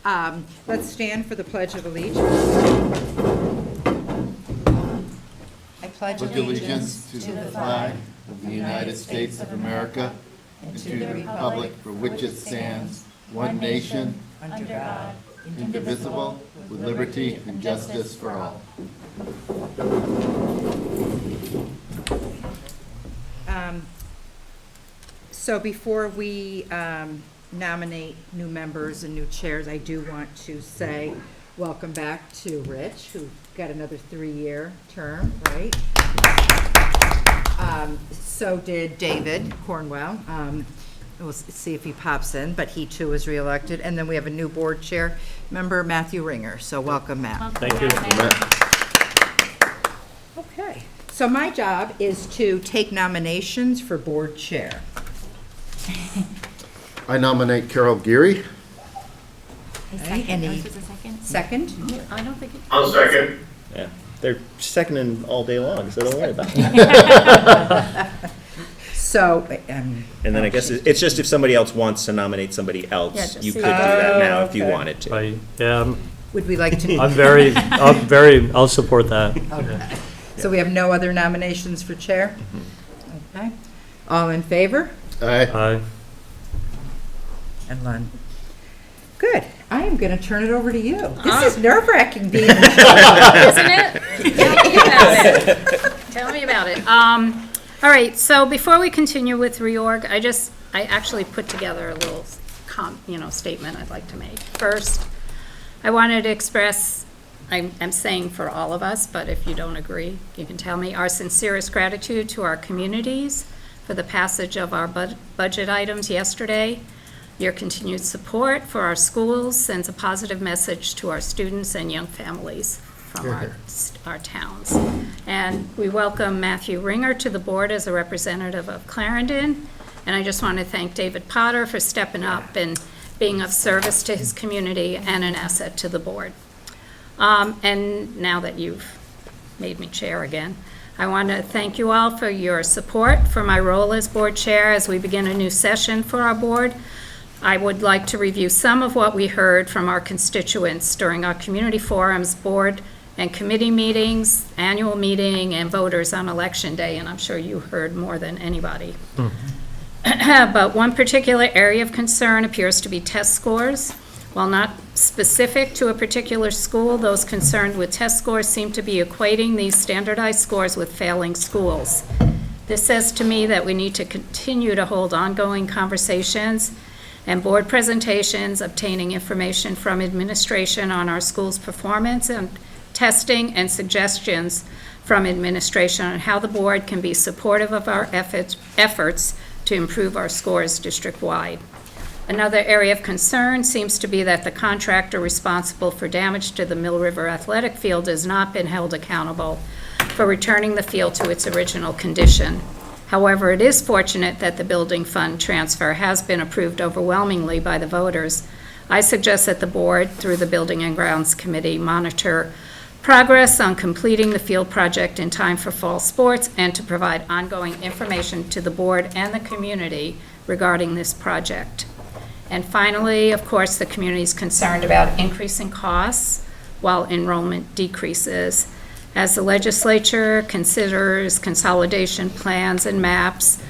Let's stand for the Pledge of Allegiance. I pledge allegiance to the flag of the United States of America and to the republic for which it stands, one nation, under God, indivisible, with liberty and justice for all. So before we nominate new members and new chairs, I do want to say welcome back to Rich, who got another 3-year term, right? So did David Cornwell. We'll see if he pops in, but he too was reelected. And then we have a new board chair member, Matthew Ringer. So welcome, Matt. Thank you. Okay. So my job is to take nominations for board chair. I nominate Carol Geary. Any second? I don't think it. I'll second. Yeah, they're seconding all day long, so don't worry about it. So, And then I guess it's just if somebody else wants to nominate somebody Yeah, else, just you say could do that. that now if you Okay. wanted to. would we like to? I'll support that. Okay. So we have no other nominations for chair? Okay. All in favor? Aye. And Lund. Good. I am going to turn it over to you. This is nerve-wracking being in Isn't it? Tell me about it. All right, so before we continue with reorg, I actually put together a little statement I'd like to make. First, I wanted to express, I'm saying for all of us, but if you don't agree, you can tell me, our sincerest gratitude to our communities for the passage of our budget items yesterday. Your continued support for our schools sends a positive message to our students and young families from our towns. And we welcome Matthew Ringer to the board as a representative of Clarendon. And I just want to thank David Potter for stepping up and being of service to his community and an asset to the board. And now that you've made me chair again, I want to thank you all for your support for my role as board chair as we begin a new session for our board. I would like to review some of what we heard from our constituents during our community forums, board and committee meetings, annual meeting, and voters on election day, and I'm sure you heard more than anybody. But one particular area of concern appears to be test scores. While not specific to a particular school, those concerned with test scores seem to be equating these standardized scores with failing schools. This says to me that we need to continue to hold ongoing conversations and board presentations, obtaining information from administration on our school's performance and testing, and suggestions from administration on how the board can be supportive of our efforts to improve our scores district-wide. Another area of concern seems to be that the contractor responsible for damage to the Mill River Athletic Field has not been held accountable for returning the field to its original condition. However, it is fortunate that the building fund transfer has been approved overwhelmingly by the voters. I suggest that the board, through the Building and Grounds Committee, monitor progress on completing the field project in time for fall sports and to provide ongoing information to the board and the community regarding this project. And finally, of course, the community is concerned about increasing costs while enrollment decreases. As the legislature considers consolidation plans and maps,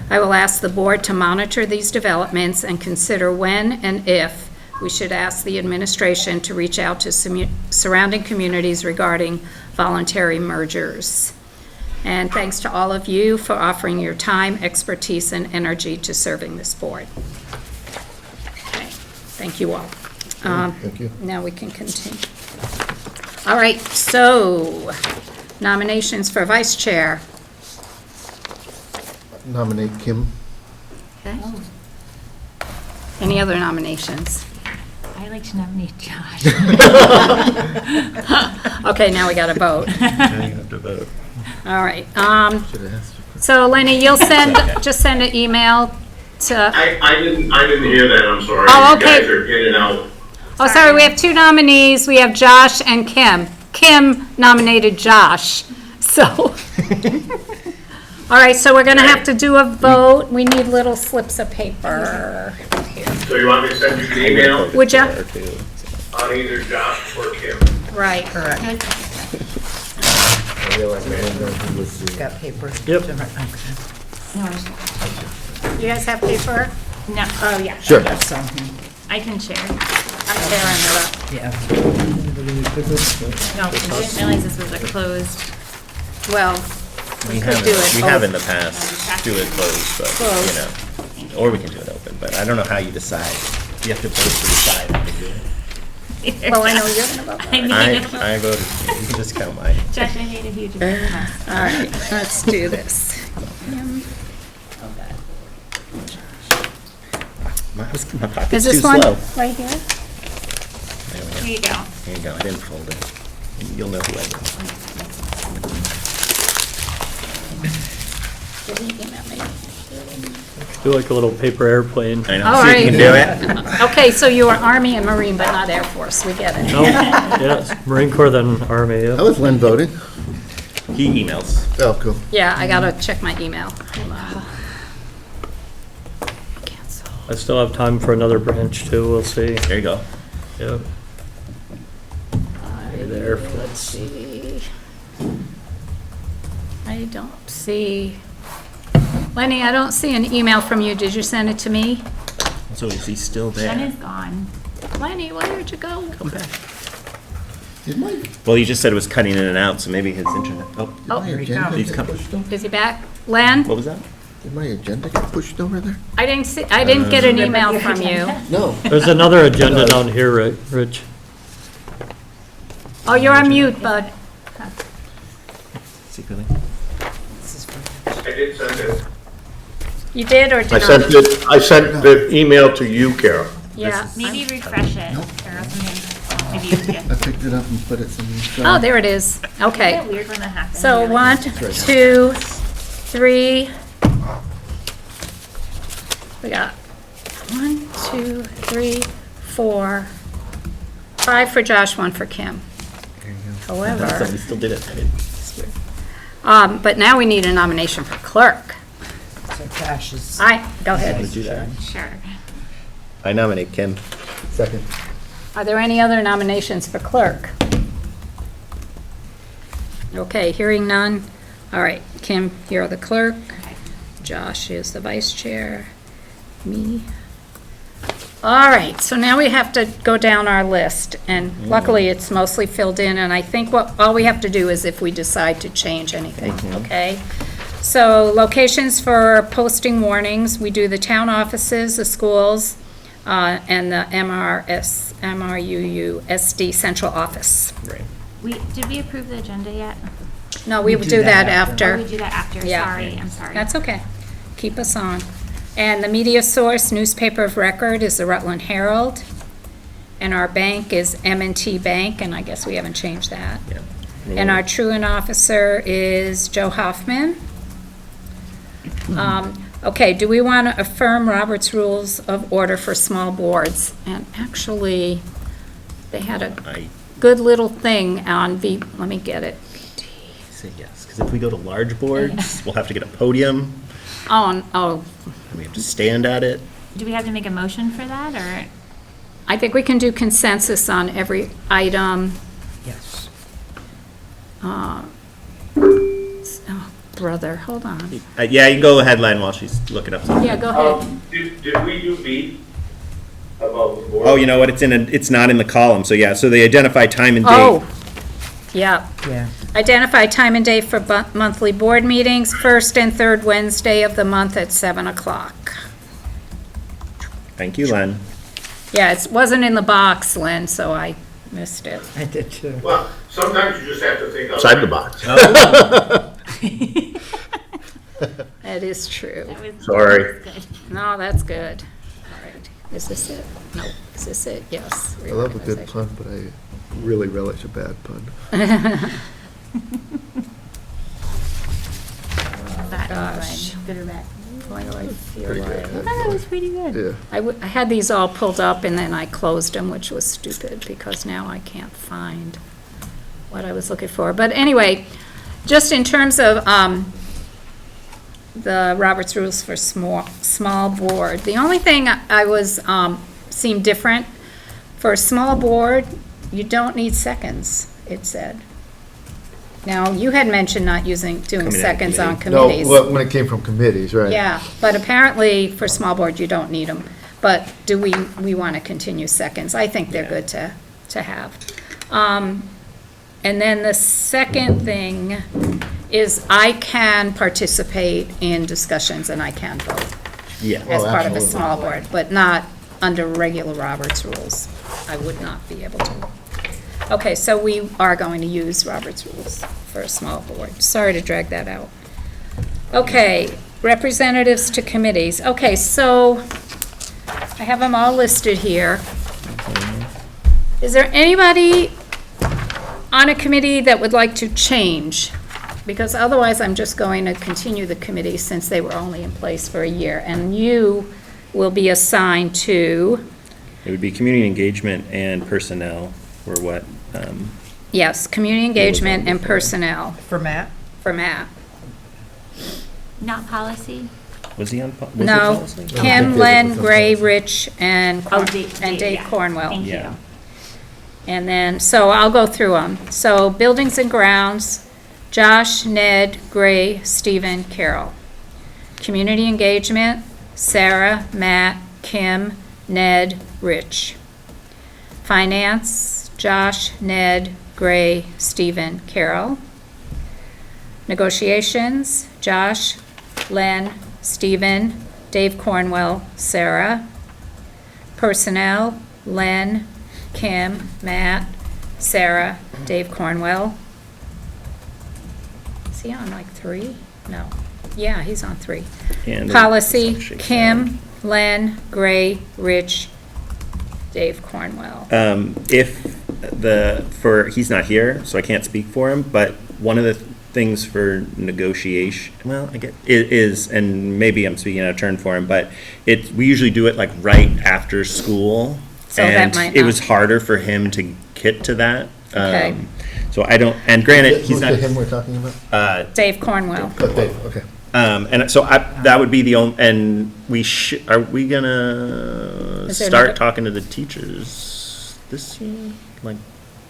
I will ask the board to monitor these developments and consider when and if we should ask the administration to reach out to surrounding communities regarding voluntary mergers. And thanks to all of you for offering your time, expertise, and energy to serving this board. Okay. Thank you all. Thank you. Now we can continue. All right, so nominations for vice chair. Nominate Kim. Okay. Any other nominations? I'd like to nominate Josh. Okay, now we got to vote. Now you have to vote. All right. Should have asked you. So Lenny, you'll just send an email to. I didn't hear that, I'm sorry. Oh, okay. You guys are in and out. Oh, sorry, we have two nominees. We have Josh and Kim. Kim nominated Josh, so. All right, so we're going to have to do a vote. We need little slips of paper here. So you want me to send you the email? Would ya? Or two. on either Josh or Kim. Right. Correct. I realize I didn't know who was the. Got paper? Yep. Okay. No, I You guys have paper? no, oh, yeah. Sure. Got some, I can share. I'm tearing it up. yeah. No, I didn't realize this was a closed. Well, We could haven't, do it we have in open. the past, do it closed, but, Closed. you know, or we can do it open, but I don't know how you decide. You have to vote to decide how to do it. well, I know you're gonna vote. I know. I voted, you can just count mine. Josh, I made a huge mess. All right, let's do this. My Is pocket's too this one slow. right here? There we Here you go. go. There you go, I didn't fold it. You'll know who I Did he email me? Do like a little paper airplane. am. I know, All see if right. you can do it. Okay, so you are Army and Marine, but not Air Force, we get it. No, yes, Marine Corps then Army, How yeah. was Len voting? He emails. Oh, cool. Yeah, I gotta check my email. Cancel. I still have time for another branch too, we'll see. There you go. Yeah. Maybe the Air Force. Let's see. I don't see. Lenny, I don't see an email from you. Did you send it to me? So is he still Jen there? is gone. Lenny, where'd you go? Come back. Did my, Well, you just said it was cutting in and out, so maybe his internet, oh, did my here he agenda comes. He's get coming. pushed over? Is he back? Len? what was that? Did my agenda get pushed over there? I didn't see, I didn't get an email from you. No. There's another agenda down here, Rich. Oh, you're on mute, bud. Secretly? I did send it. You did or did I not? sent it, I sent the email to you, Carol. Yeah. Maybe refresh it or something. Maybe you can. I picked it up and put it somewhere. Oh, there it is. Okay. Isn't it weird when that happens? So You're like, 1, 2, 3. We got 1, 2, 3, 4, 5 for Josh, 1 for Kim. However, Somebody still did it. I didn't. but now we need a nomination for clerk. So Josh is. Go ahead. Do that. Sure. I nominate Kim. Second. Are there any other nominations for clerk? Okay, hearing none. All right, Kim, you're the clerk. Josh is the vice chair. Me. All right, so now we have to go down our list, and luckily it's mostly filled in, and I think all we have to do is if we decide to change anything, okay? So locations for posting warnings, we do the town offices, the schools, and the MRUUSD central office. Right. Did we approve the agenda yet? No, we will do that Oh, after. we do that after. Yeah. Sorry, I'm sorry. That's okay. Keep us on. And the media source, newspaper of record, is the Rutland Herald. And our bank is M&T Bank, and I guess we haven't changed that. Yeah. And our truant officer is Joe Hoffman. Okay, do we want to affirm Robert's Rules of Order for small boards? And actually, they had a I good little thing on let me get it. say yes, because if we go to large boards, we'll have to get a podium, Oh, and we have to stand at it. Do we have to make a motion for that, or? I think we can do consensus on every item. Yes. Oh, brother, hold on. Yeah, you can go ahead, Len, while she's looking up something. Yeah, go ahead. Did we do B about the board? Oh, you know what, it's not in the column, so yeah, so they identify time and date. Oh, yeah. Yeah. Identify time and date for monthly board meetings, first and third Wednesday of the month at 7 o'clock. Thank you, Len. Yeah, it wasn't in the box, Lynn, so I missed it. I did too. Well, sometimes you just have to think Outside the outside. box. That is true. That was- Sorry. that was good. No, that's good. All right. Is this it? No. Is this it? Yes. I love a good Reorganization. pun, but I really relish a bad pun. That Gosh. was good. Good or bad? Why do I feel Pretty like? good. I thought it was pretty good. Yeah. I had these all pulled up and then I closed them, which was stupid because now I can't find what I was looking for. But anyway, just in terms of the Robert's Rules for small board, the only thing I was, seemed different For a small board, you don't need seconds, it said. Now, you had mentioned not doing Coming out of seconds on No, committees. when it came from committees, right? Yeah, but apparently for small board, you don't need them. But do we want to continue seconds? I think they're Yeah. good to have. And then the second thing is I can participate in discussions and I can vote Yeah. as Oh, part of a absolutely. small board, but not under regular Roberts rules. I would not be able to. Okay, so we are going to use Roberts rules for a small board. Sorry to drag that out. Okay, representatives to committees. Okay, so I have them all listed here. Is there anybody on a committee that would like to change? Because otherwise, I'm just going to continue the committee since they were only in place for a year. And you will be assigned to, It would be community engagement and personnel were what, yes, community engagement and before. personnel For Matt? for Matt. Not policy? was he on, was he No, policy? Kim, Len, Gray, Rich, and Oh, Dave, Dave yeah. Cornwell. Thank Yeah. you. And then, so I'll go through them. So buildings and grounds, Josh, Ned, Gray, Stephen, Carol. Community engagement, Sarah, Matt, Kim, Ned, Rich. Finance, Josh, Ned, Gray, Stephen, Carol. Negotiations, Josh, Len, Stephen, Dave Cornwell, Sarah. Personnel, Len, Kim, Matt, Sarah, Dave Cornwell. Is he on like 3? No. Yeah, he's on 3. And Policy, Shake Kim, Len, Gray, Rich, Dave Cornwell. If he's not here, so I can't speak for him, but one of the things for negotiation, well, I get, it is, and maybe I'm speaking out of turn for him, but we usually do it like right after school. So that And might it not- was harder for him to get to that. Okay. So I don't, and granted, he's Who's not, the him we're talking about? Dave Cornwell. Oh, Dave, okay. and so that would be the only, and are we gonna Is there start another- talking to the teachers this year? Like,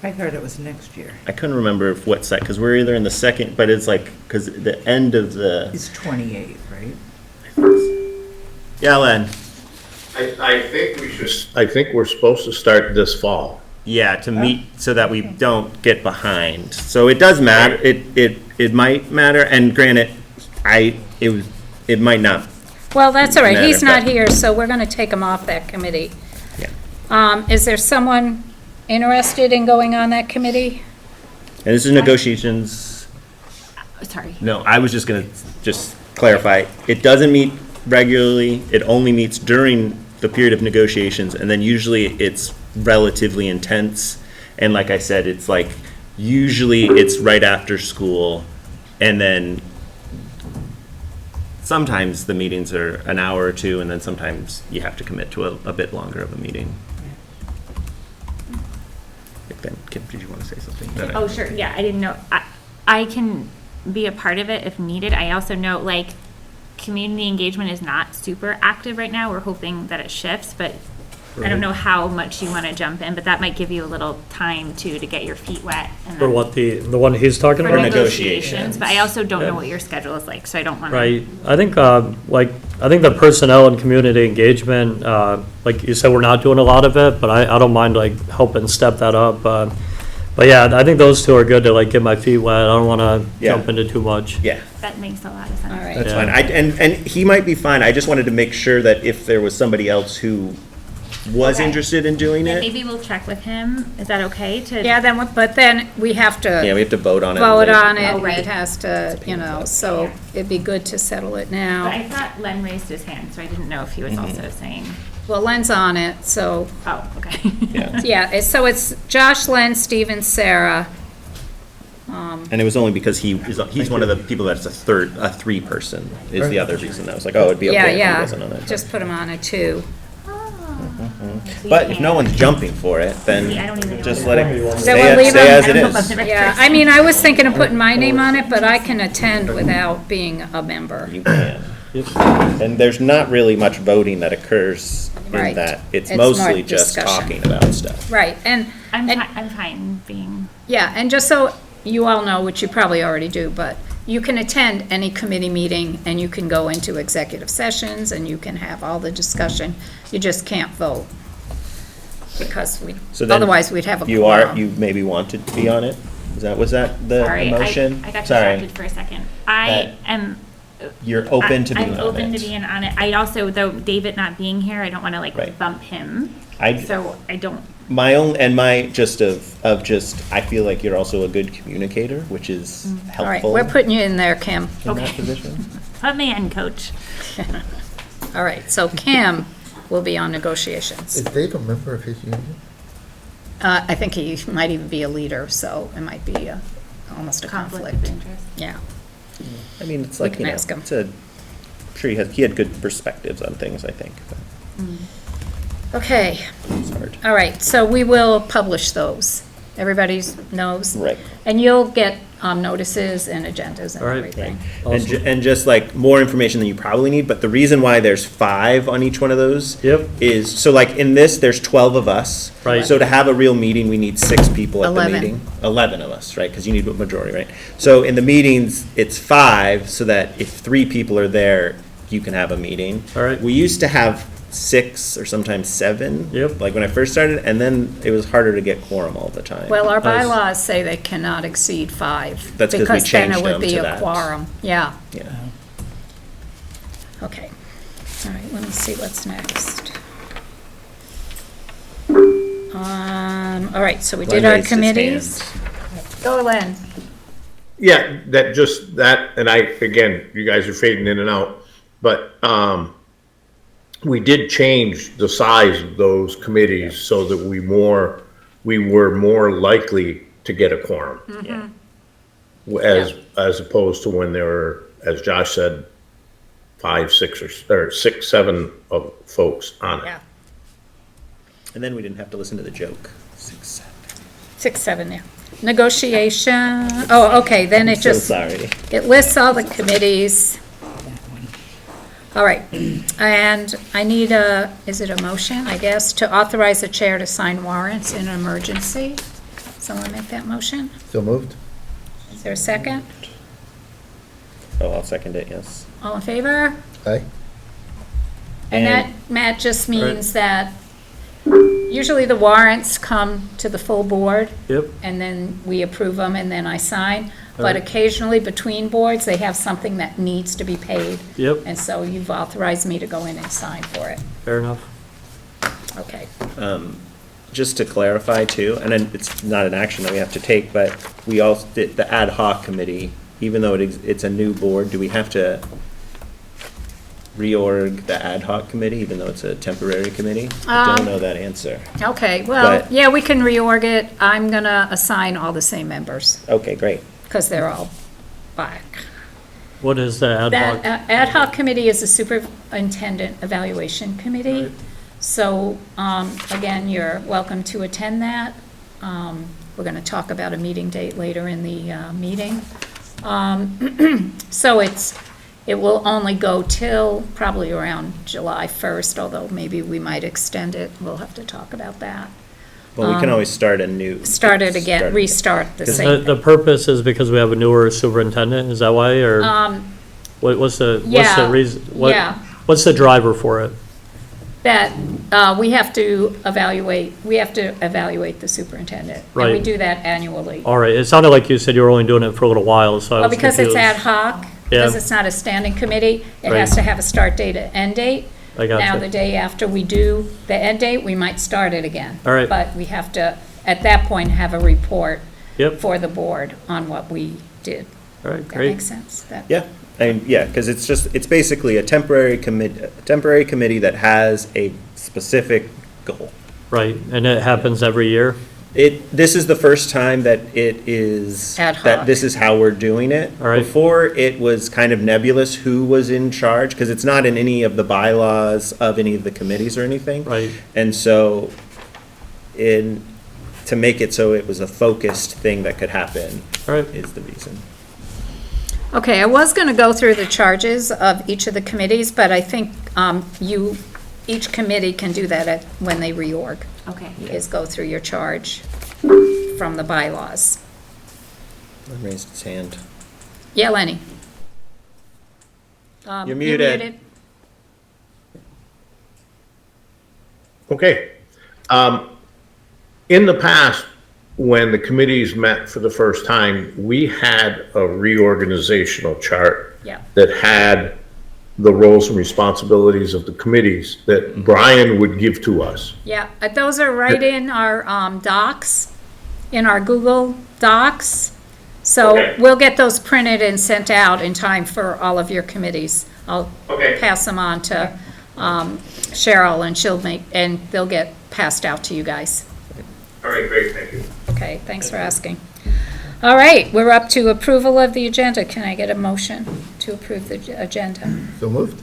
I heard it was next year. I couldn't remember what set, because we're either in the second, but it's like, because the end of the, It's 28, right? yeah, Len, I think we're supposed to start this fall. yeah, to meet, so that we don't get behind. So it does matter, it might matter, and granted, it might not, Well, that's all right. He's Matter, not but- here, so we're going to take him off that committee. yeah. Is there someone interested in going on that committee? And this is negotiations, Sorry. no, I was just gonna clarify, it doesn't meet regularly, it only meets during the period of negotiations, and then usually it's relatively intense, and like I said, it's like, usually it's right after school, and then sometimes the meetings are an hour or two, and then sometimes you have to commit to a bit longer of a meeting. Then, Kim, did you want to say something? That I- Oh, sure, yeah, I didn't know, I can be a part of it if needed. I also know, like, community engagement is not super active right now. We're hoping that it shifts, but I don't know how much you want to jump in, but that might give you a little time too, to get your feet wet. And For then- what, the one he's talking For about? negotiations, but I also don't Yeah. know what your schedule is like, so I don't want to. Right, I think, I think the personnel and community engagement, like you said, we're not doing a lot of it, but I don't mind like helping step that up. But yeah, I think those two are good to like get my feet wet. I don't wanna Yeah. jump into too much. Yeah. That makes a lot of sense. All right. That's Yeah. fine. And he might be fine. I just wanted to make sure that if there was somebody else who was Okay. interested in doing Then it, maybe we'll check with him. Is that okay to? Yeah, but then we have yeah, to we have to vote on it. vote later. on it. Oh, right. It has to, so it'd be good to settle it But now. I thought Len raised his hand, so I didn't know if he was also saying, Well, Len's on it, so, oh, okay. Yeah. yeah, so it's Josh, Len, Stephen, Sarah. And it was only because he's one of the people that's a 3-person is the other reason. I was like, oh, it'd be Yeah, okay if he yeah, wasn't on it. just put him on it too. But if no one's jumping for it, then See, I don't even know just what let that it is. So we'll leave stay him- as I it don't know if I'm is. the right Yeah, person. I mean, I was thinking of putting my name on it, but I can attend without being a member. You can. Yep. And there's not really much voting that occurs in Right. that. It's It's more mostly just discussion. talking about stuff. Right, and, I'm fine being, yeah, and just so you all know, which you probably already do, but you can attend any committee meeting and you can go into executive sessions and you can have all the discussion. You just can't vote. Because So then otherwise we'd have a You quorum. you maybe wanted to be on it? Was that the sorry, motion? I got Sorry, distracted for a second. I am. you're open to being on it. I'm open to being on it. I also, though, David not being here, I don't want to like Right. bump him. I- So I don't, My own, and my, just I feel like you're also a good communicator, which is All right, helpful we're putting you in there, Kim. in that okay. position. put me in, coach. All right, so Kim will be on negotiations. Is Dave a member of his union? I think he might even be a leader, so it might be almost a Conflict of conflict. interest. Yeah, I mean, it's We like, can you know, ask him. it's a, I'm sure he had good perspectives on things, I think, but okay. it's hard. All right, so we will publish those. Everybody knows? Right. And you'll get notices and agendas and All right. everything. And just like more information than you probably need, but the reason why there's 5 on each one of those Yep. is, so like in this, there's 12 of us. Right. So to have a real meeting, we need 6 people at the 11. meeting. 11 of us, right? Because you need a majority, right? So in the meetings, it's 5, so that if 3 people are there, you can have a meeting. All right. We used to have 6 or sometimes 7. Yep. Like when I first started, and then it was harder to get quorum all the time. Well, our Nice. bylaws say they cannot exceed 5. That's 'cause we Because then changed it would them be to a that. quorum. Yeah, Yeah. okay. All right, let me see what's next. All right, so we did Glenn our raised his committees. hand. Go, Len. Yeah, that, and again, you guys are fading in and out, but, we did change the size of those committees so that we were more likely to get a quorum. Mm-hmm. As opposed to when there were, as Josh said, 5, 6, or 6, 7 of folks on it. Yeah, And then we didn't have to listen to the joke. 6, 7. 6, 7, yeah. Negotiation, oh, okay, then it So just, sorry. it lists all the committees. All right, and I need is it a motion, I guess, to authorize the chair to sign warrants in an emergency? Someone make that motion? So moved? Is there a second? Oh, I'll second it, yes. All in favor? Aye. And that, Matt, just means that usually the warrants come to the full board, Yep. and then we approve them, and then I sign. But Alright. occasionally, between boards, they have something that needs to be paid. Yep. And so you've authorized me to go in and sign for it. Fair enough. Okay. Just to clarify too, and then it's not an action that we have to take, but we also did the ad hoc committee, even though it's a new board, do we have to reorg the ad hoc committee, even though it's a temporary committee? I don't know that answer. Okay, well, But- yeah, we can reorg it. I'm gonna assign all the same members, Okay, great. because they're all back. What is the ad That hoc? ad hoc committee is a superintendent evaluation committee. So, again, you're welcome to attend that. We're gonna talk about a meeting date later in the meeting. So it will only go till probably around July 1st, although maybe we might extend it. We'll have to talk about that. Well, we can always start a new. Start it again, restart the Is same. the purpose is because we have a newer superintendent, is that why, or what's the yeah, reason? yeah. What's the driver for it? That we have to evaluate the superintendent. And we Right. do that annually. All right, it sounded like you said you were only doing it for a little while, so I Well, was because it's confused. ad hoc, because Yeah. it's not a standing committee, it has Right. to have a start date and end date. I gotcha. Now, the day after we do the end date, we might start it again. All right. But we have to, at that point, have a report Yep, for the board on what we did. all right, That great. makes sense? That- Yeah, yeah, because it's basically a temporary committee that has a specific goal. Right, and it happens every year? This is the first time that it is. Ad hoc. That this is how we're doing it. All right. Before, it was kind of nebulous who was in charge, because it's not in any of the bylaws of any of the committees or anything. Right. And so, to make it so it was a focused thing that could happen All right, is the reason. Okay, I was gonna go through the charges of each of the committees, but I think each committee can do that when they reorg, Okay. is go through your charge from the bylaws. Raised his hand. Yeah, Lenny? You're muted. Okay. In the past, when the committees met for the first time, we had a reorganizational chart Yeah. that had the roles and responsibilities of the committees that Brian would give to us. Yeah, those are right in our docs, in our Google Docs. So Okay. we'll get those printed and sent out in time for all of your committees. I'll Okay. pass them on to Cheryl, and and they'll get passed out to you guys. All right, great, thank you. Okay, thanks for asking. All right, we're up to approval of the agenda. Can I get a motion to approve the agenda? So moved?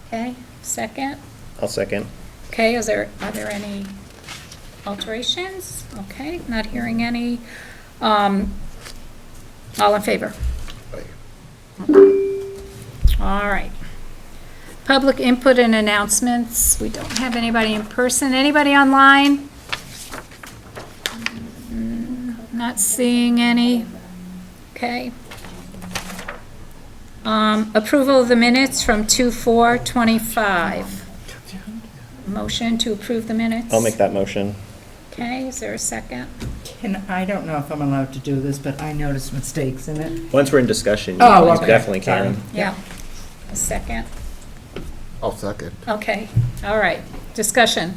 Okay, second? I'll second. Okay, are there any alterations? Okay, not hearing any. All in favor? All right. Public input and announcements. We don't have anybody in person. Anybody online? Not seeing any. Okay. Approval of the minutes from 2/4/25. Motion to approve the minutes? I'll make that motion. Okay, is there a second? I don't know if I'm allowed to do this, but I noticed mistakes in it. Once we're in discussion, you Oh, okay. definitely can. Yeah. A second? I'll second. Okay, all right. Discussion.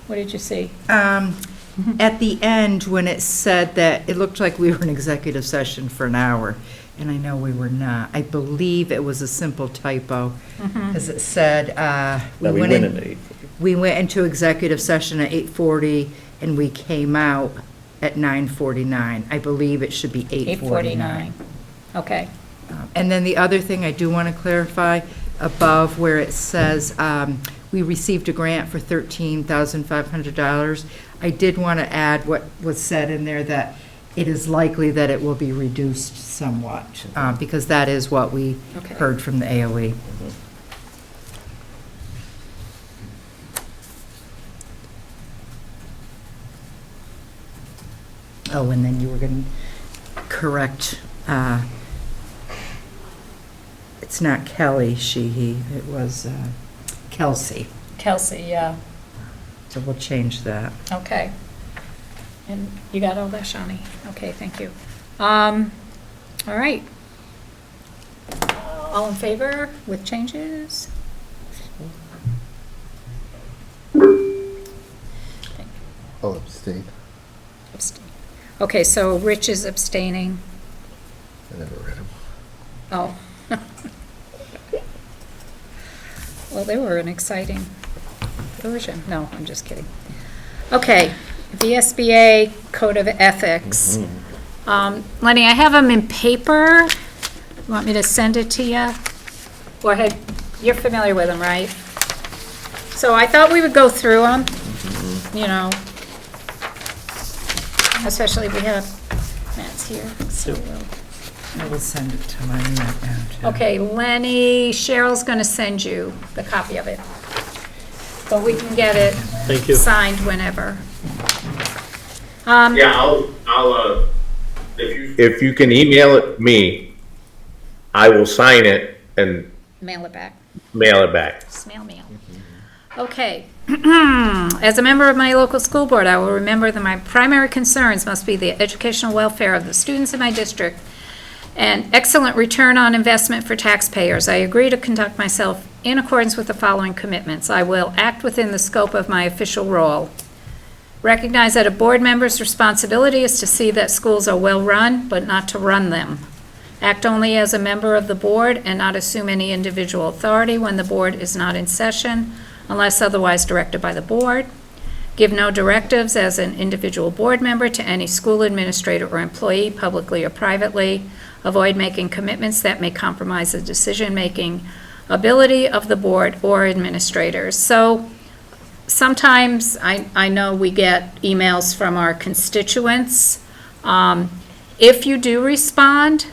What did you see? At the end, when it said that, it looked like we were in executive session for an hour, and I know we were not. I believe it was a simple typo, as it said, That we win at 8:40. we went into executive session at 8:40, and we came out at 9:49. I believe it should be 8:49. 8:49. Okay, And then the other thing I do want to clarify, above where it says, we received a grant for $13,500, I did want to add what was said in there, that it is likely that it will be reduced somewhat, because that is what we Okay. heard from the AOE. Oh, and then you were going to correct, it's not Kelly, she, he, it was Kelsey. Kelsey, yeah, So we'll change that. okay. And you got all that, Shawnee? Okay, thank you. All right. All in favor with changes? I'll abstain. Abstain. Okay, so Rich is abstaining. I never read them. Oh. Well, they were an exciting version. No, I'm just kidding. Okay, VSBA Code of Ethics. Lenny, I have them in paper. You want me to send it to you? Or you're familiar with them, right? So I thought we would go through them, you know. Especially we have Matt's here, so we'll. I will send it to my email now, too. Okay, Lenny, Cheryl's gonna send you the copy of it. But we can get it Thank you. signed whenever. Yeah, I'll, If you can email it me, I will sign it and Mail it back. mail it back. Snail mail. Okay. As a member of my local school board, I will remember that my primary concerns must be the educational welfare of the students in my district and excellent return on investment for taxpayers. I agree to conduct myself in accordance with the following commitments. I will act within the scope of my official role. Recognize that a board member's responsibility is to see that schools are well-run, but not to run them. Act only as a member of the board and not assume any individual authority when the board is not in session, unless otherwise directed by the board. Give no directives as an individual board member to any school administrator or employee, publicly or privately. Avoid making commitments that may compromise the decision-making ability of the board or administrators. So sometimes I know we get emails from our constituents. If you do respond,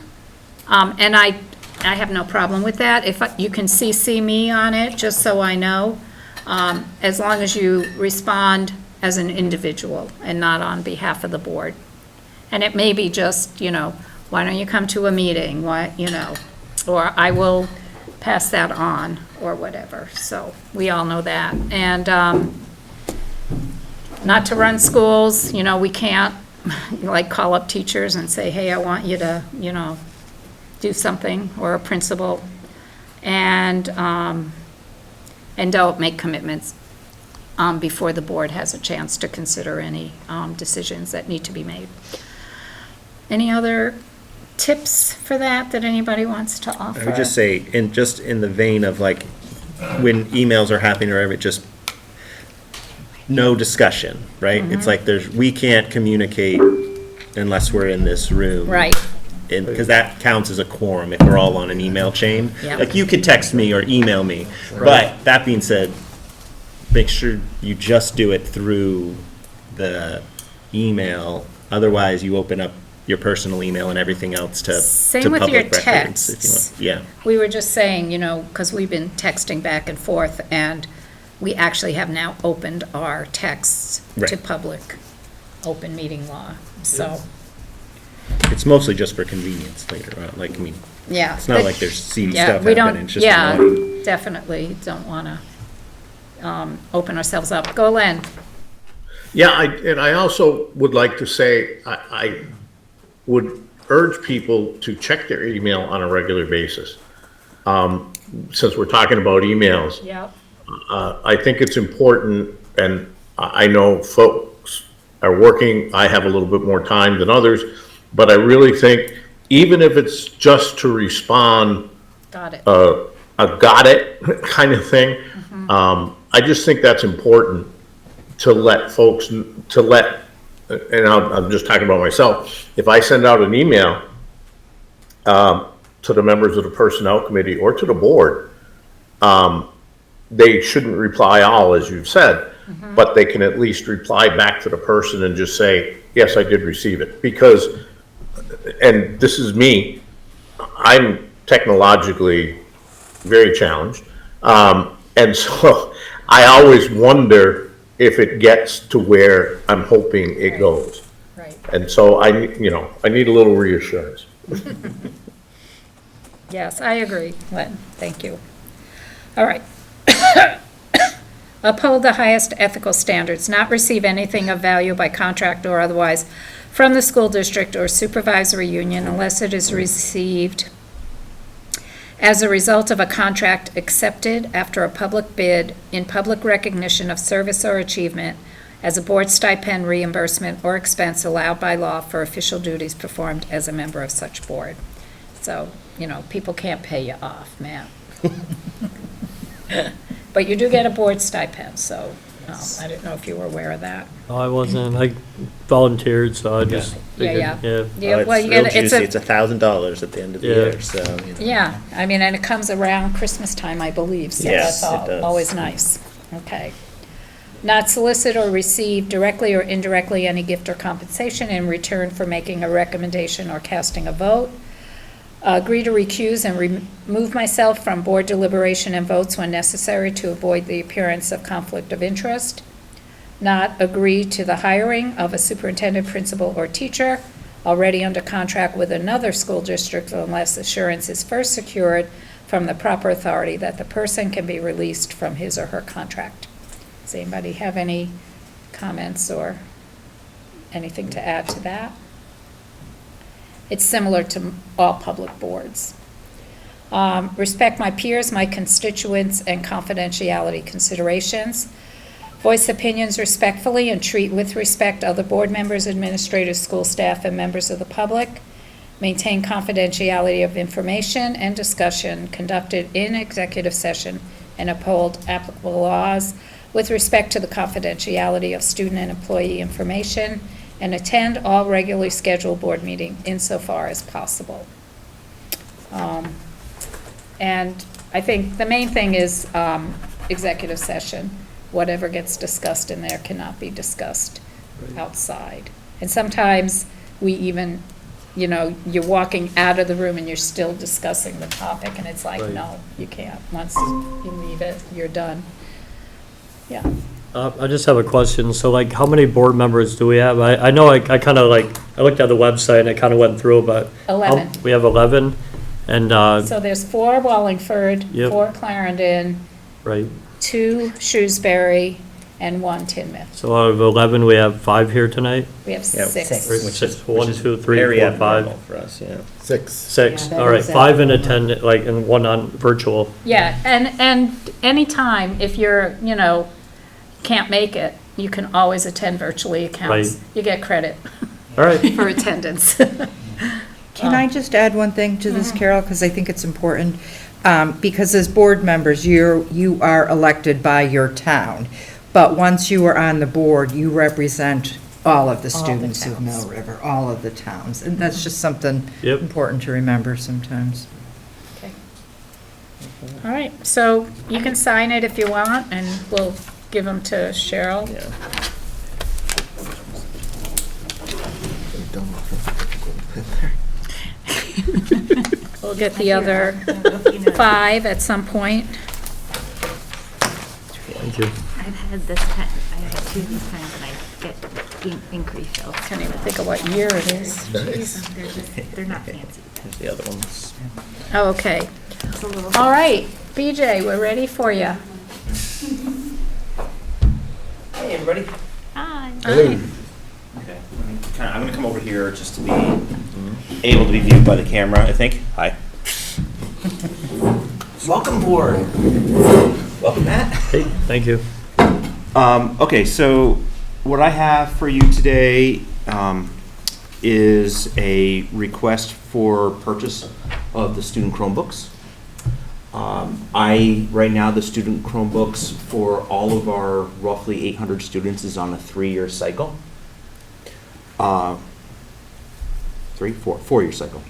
And I have no problem with that. If you can CC me on it, just so I know, as long as you respond as an individual and not on behalf of the board. And it may be just, why don't you come to a meeting, or I will pass that on, or whatever. So we all know that. And not to run schools, we can't, call up teachers and say, hey, I want you to, do something, or a principal, and don't make commitments before the board has a chance to consider any decisions that need to be made. Any other tips for that anybody wants to offer? I would just say, in the vein of when emails are happening or whatever, just no discussion, right? It's like we can't communicate unless we're in this room. Right. Because that counts as a quorum if we're all on an email chain. Yeah. Like, you could text me or email me, but that being said, make sure you just do it through the email. Otherwise, you open up your personal email and everything else to Same with your public records, if you want. texts. Yeah. We were just saying, because we've been texting back and forth, and we actually have now opened our texts to Right. public open meeting law, so, It's mostly just for convenience later on. yeah. It's not like there's seedy Yeah, stuff we don't. happening, it's just Yeah, annoying. definitely don't want to open ourselves up. Go, Len. Yeah, I also would like to say, I would urge people to check their email on a regular basis. Since we're talking about emails, Yep. I think it's important, and I know folks are working, I have a little bit more time than others, but I really think, even if it's just to respond, Got it. a got it kind of thing, I just think that's important to let folks, and I'm just talking about myself, if I send out an email to the members of the personnel committee or to the board, they shouldn't reply all, as you've said, but they can at least reply back to the person and just say, yes, I did receive it. Because, and this is me, I'm technologically very challenged. And so I always wonder if it gets to where I'm hoping it goes. Right. And so I need a little reassurance. Yes, I agree, Len. Thank you. All right. Uphold the highest ethical standards, not receive anything of value by contract or otherwise from the school district or supervisory union unless it is received as a result of a contract accepted after a public bid in public recognition of service or achievement as a board stipend, reimbursement, or expense allowed by law for official duties performed as a member of such board. So, people can't pay you off, man. But you do get a board stipend, so I didn't know if you were aware of that. No, I wasn't, I volunteered, so I just figured, Yeah. yeah. Yeah, well, you Real get, juicy. It's $1,000 at the end of the Yeah. year, so. yeah, and it comes around Christmas time, I believe, so Yes, that's it does. always nice. Okay. Not solicit or receive directly or indirectly any gift or compensation in return for making a recommendation or casting a vote. Agree to recuse and remove myself from board deliberation and votes when necessary to avoid the appearance of conflict of interest. Not agree to the hiring of a superintendent, principal, or teacher already under contract with another school district unless assurance is first secured from the proper authority that the person can be released from his or her contract. Does anybody have any comments or anything to add to that? It's similar to all public boards. Respect my peers, my constituents, and confidentiality considerations. Voice opinions respectfully and treat with respect other board members, administrators, school staff, and members of the public. Maintain confidentiality of information and discussion conducted in executive session and uphold applicable laws with respect to the confidentiality of student and employee information, and attend all regularly scheduled board meetings insofar as possible. And I think the main thing is executive session. Whatever gets discussed in there cannot be discussed outside. And sometimes we even you know, you're walking out of the room and you're still discussing the topic, and it's like, Right. no, you can't. Once you leave it, you're done. Yeah. I just have a question. So like, how many board members do we have? I know I kind of like, I looked at the website and I kind of went through, but. 11. We have 11, and, So there's 4 Wallingford, Yep. 4 Clarendon, right, 2 Shrewsbury, and 1 Tinmouth. so out of 11, we have 5 here tonight? We have Yeah, 6. Which is, One, which is 2, 3, very 4, 5. abnormal for us, yeah. 6. 6, Yeah, that all right, is 5 in abnormal. attendance, like, and 1 on virtual. Yeah, and anytime, if you're, you know, can't make it, you can always attend virtually, it counts. Right. You get credit All right, for attendance. Can I just add one thing to this, Carol, because I think it's important? Because as board members, you are elected by your town, but once you are on the board, you represent all of the students of Mill River, all of the towns, and that's just something Yep. important to remember sometimes. All right, so you can sign it if you want, and we'll give them to Cheryl. Yeah. We'll get the other 5 at some point. thank you. I've had this pen, I had 2 of these pens and I get increased fills. Can't even think of what year it is. They're just, they're not fancy. Here's the other ones. Oh, okay. It's a little. All right, BJ, we're ready for you. Hey, everybody. Hi. Okay, I'm gonna come over here just to be able to be viewed by the camera, I think. Hi. Welcome board. Welcome, Matt. Hey, thank you. Okay, so what I have for you today is a request for purchase of the Student Chromebooks. Right now, the Student Chromebooks for all of our roughly 800 students is on a 3-year cycle. 4-year cycle.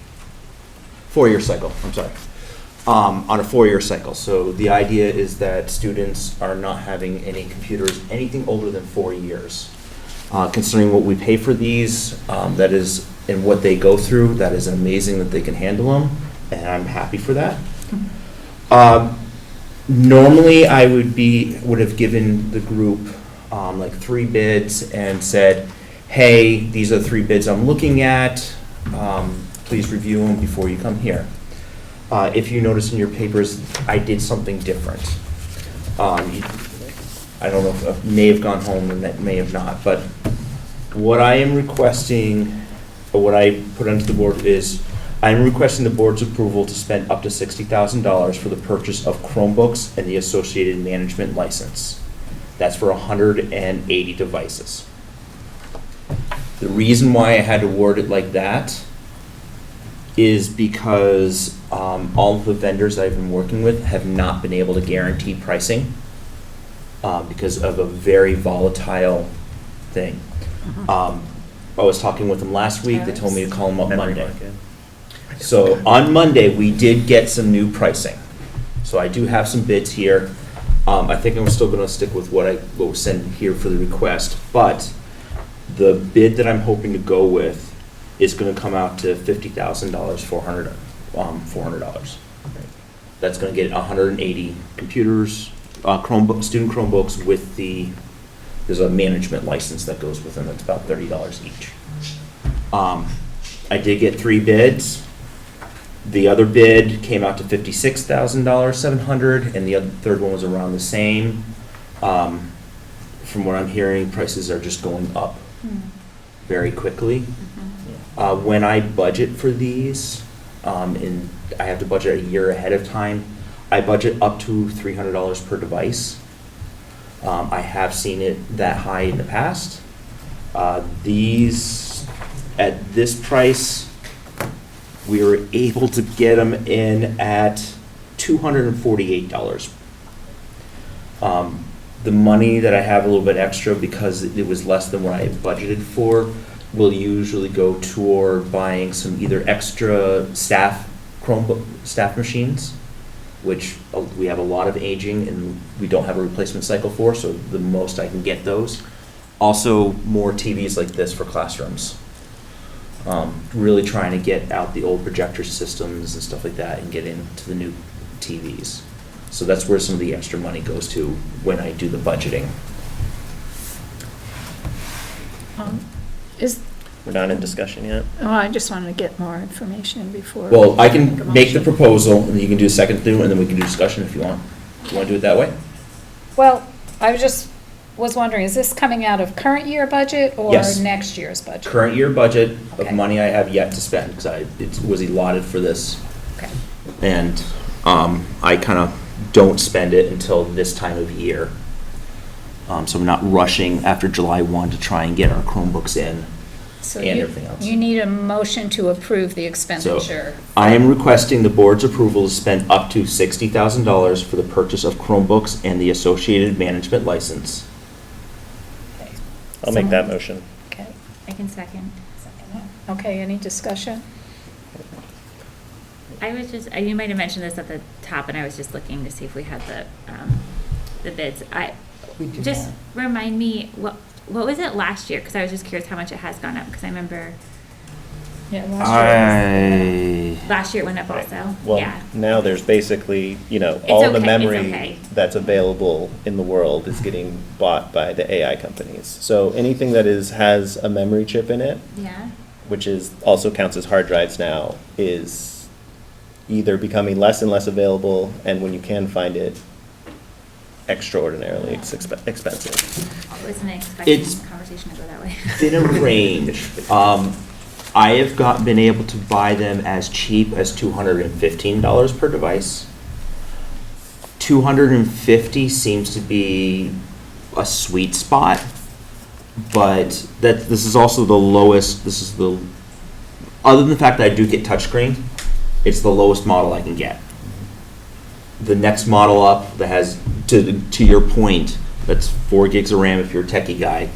4-year cycle, I'm sorry. On a 4-year cycle. So the idea is that students are not having any computers anything older than 4 years. Considering what we pay for these, that is, and what they go through, that is amazing that they can handle them, and I'm happy for that. Normally, I would have given the group like 3 bids and said, hey, these are the 3 bids I'm looking at. Please review them before you come here. If you notice in your papers, I did something different. I don't know if it may have gone home and that may have not, but what I am requesting, or what I put onto the board is, I'm requesting the board's approval to spend up to $60,000 for the purchase of Chromebooks and the associated management license. That's for 180 devices. The reason why I had to word it like that is because all of the vendors I've been working with have not been able to guarantee pricing because of a very volatile thing. I was talking with them last week. They told me to call them up Monday. So on Monday, we did get some new pricing. So I do have some bids here. I think I'm still going to stick with what was sent here for the request, but the bid that I'm hoping to go with is going to come out to $50,000, $400. That's going to get 180 computers, student Chromebooks with there's a management license that goes with them. That's about $30 each. I did get 3 bids. The other bid came out to $56,700, and the third one was around the same. From what I'm hearing, prices are just going up very quickly. When I budget for these, and I have to budget a year ahead of time, I budget up to $300 per device. I have seen it that high in the past. These, at this price, we were able to get them in at $248. The money that I have a little bit extra, because it was less than what I had budgeted for, will usually go toward buying some either extra staff Chromebook staff machines, which we have a lot of aging and we don't have a replacement cycle for, so the most I can get those. Also, more TVs like this for classrooms. Really trying to get out the old projector systems and stuff like that and get into the new TVs. So that's where some of the extra money goes to when I do the budgeting. We're not in discussion yet? I just wanted to get more information before. Well, I a can make the motion. proposal, and then you can do a second through, and then we can do discussion if you want. You want to do it that way? Well, I was wondering, is this coming out of current year budget or Yes. next year's budget? Current year budget of Okay. money I have yet to spend, because it was allotted for this. Okay. And I kind of don't spend it until this time of year. So I'm not rushing after July 1 to try and get our Chromebooks in So and you- everything else. You need a motion to approve the expenditure. I am requesting the board's approval to spend up to $60,000 for the purchase of Chromebooks and the associated management license. Okay. I'll make that motion. Okay. I can second. Okay, any discussion? I was just, you might have mentioned this at the top, and I was just looking to see if we had the bids. We do Just not. remind me, what was it last year? Because I was just curious how much it has gone up, because I remember Yeah, last year it went up also. Well, Yeah. now there's basically, It's all the okay, it's memory okay. that's available in the world is getting bought by the AI companies. So anything that has a memory chip in it, Yeah. which is also counts as hard drives now, is either becoming less and less available, and when you can find it, extraordinarily expensive. I wasn't expecting It's- the conversation to go that way. Been a range. I have been able to buy them as cheap as $215 per device. $250 seems to be a sweet spot, but this is also the lowest. Other than the fact that I do get touchscreen, it's the lowest model I can get. The next model up that has, to your point, that's 4 gigs of RAM if you're a techie guy,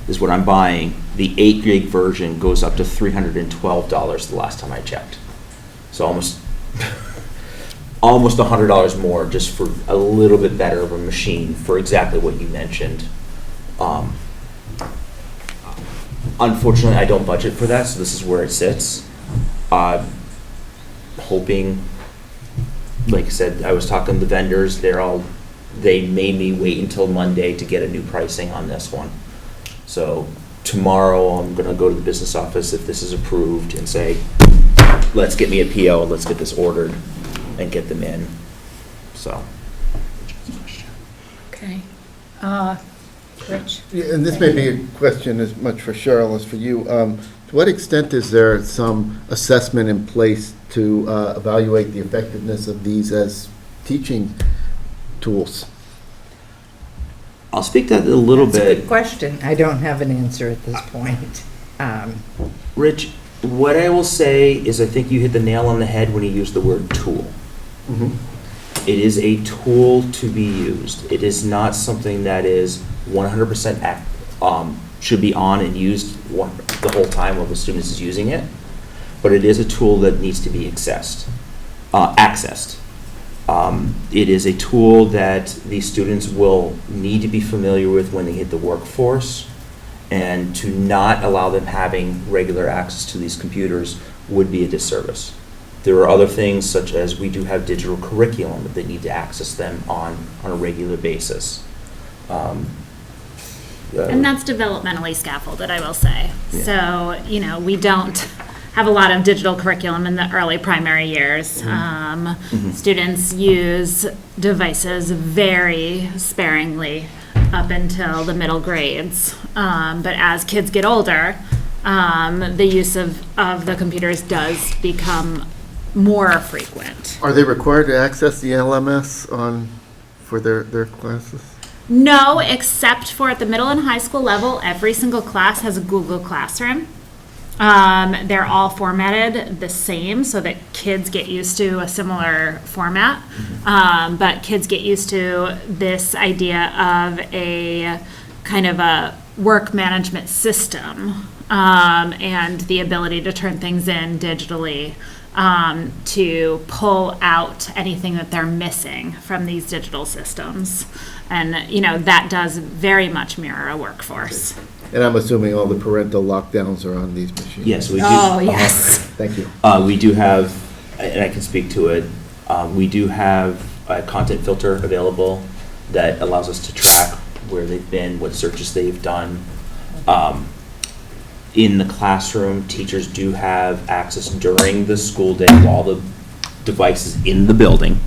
is what I'm buying. The 8 gig version goes up to $312 the last time I checked. So almost $100 more just for a little bit better of a machine for exactly what you mentioned. Unfortunately, I don't budget for that, so this is where it sits. Hoping, like I said, I was talking to the vendors, they made me wait until Monday to get a new pricing on this one. So tomorrow, I'm gonna go to the business office if this is approved and say, let's get me a PO, let's get this ordered and get them in, so. Okay. Rich? Yeah, and this may be a question as much for Cheryl as for you. To what extent is there some assessment in place to evaluate the effectiveness of these as teaching tools? I'll speak to that a little That's a bit. good question. I don't have an answer at this point. Rich, what I will say is I think you hit the nail on the head when you used the word tool. It is a tool to be used. It is not something that is 100% should be on and used the whole time while the student is using it, but it is a tool that needs to be accessed. It is a tool that the students will need to be familiar with when they hit the workforce, and to not allow them having regular access to these computers would be a disservice. There are other things, such as we do have digital curriculum that they need to access them on a regular basis. And that's developmentally scaffolded, I will say. Yeah. So, we don't have a lot of digital curriculum in the early primary years. Students use devices very sparingly up until the middle grades. But as kids get older, the use of the computers does become more frequent. Are they required to access the LMS for their classes? No, except for at the middle and high school level, every single class has a Google Classroom. They're all formatted the same so that kids get used to a similar format. But kids get used to this idea of a kind of a work management system, and the ability to turn things in digitally, to pull out anything that they're missing from these digital systems. And, that does very much mirror a workforce. And I'm assuming all the parental lockdowns are on these machines? Yes, we do. Oh, yes. Thank you. We do have, and I can speak to it, we do have a content filter available that allows us to track where they've been, what searches they've done. In the classroom, teachers do have access during the school day while the device is in the building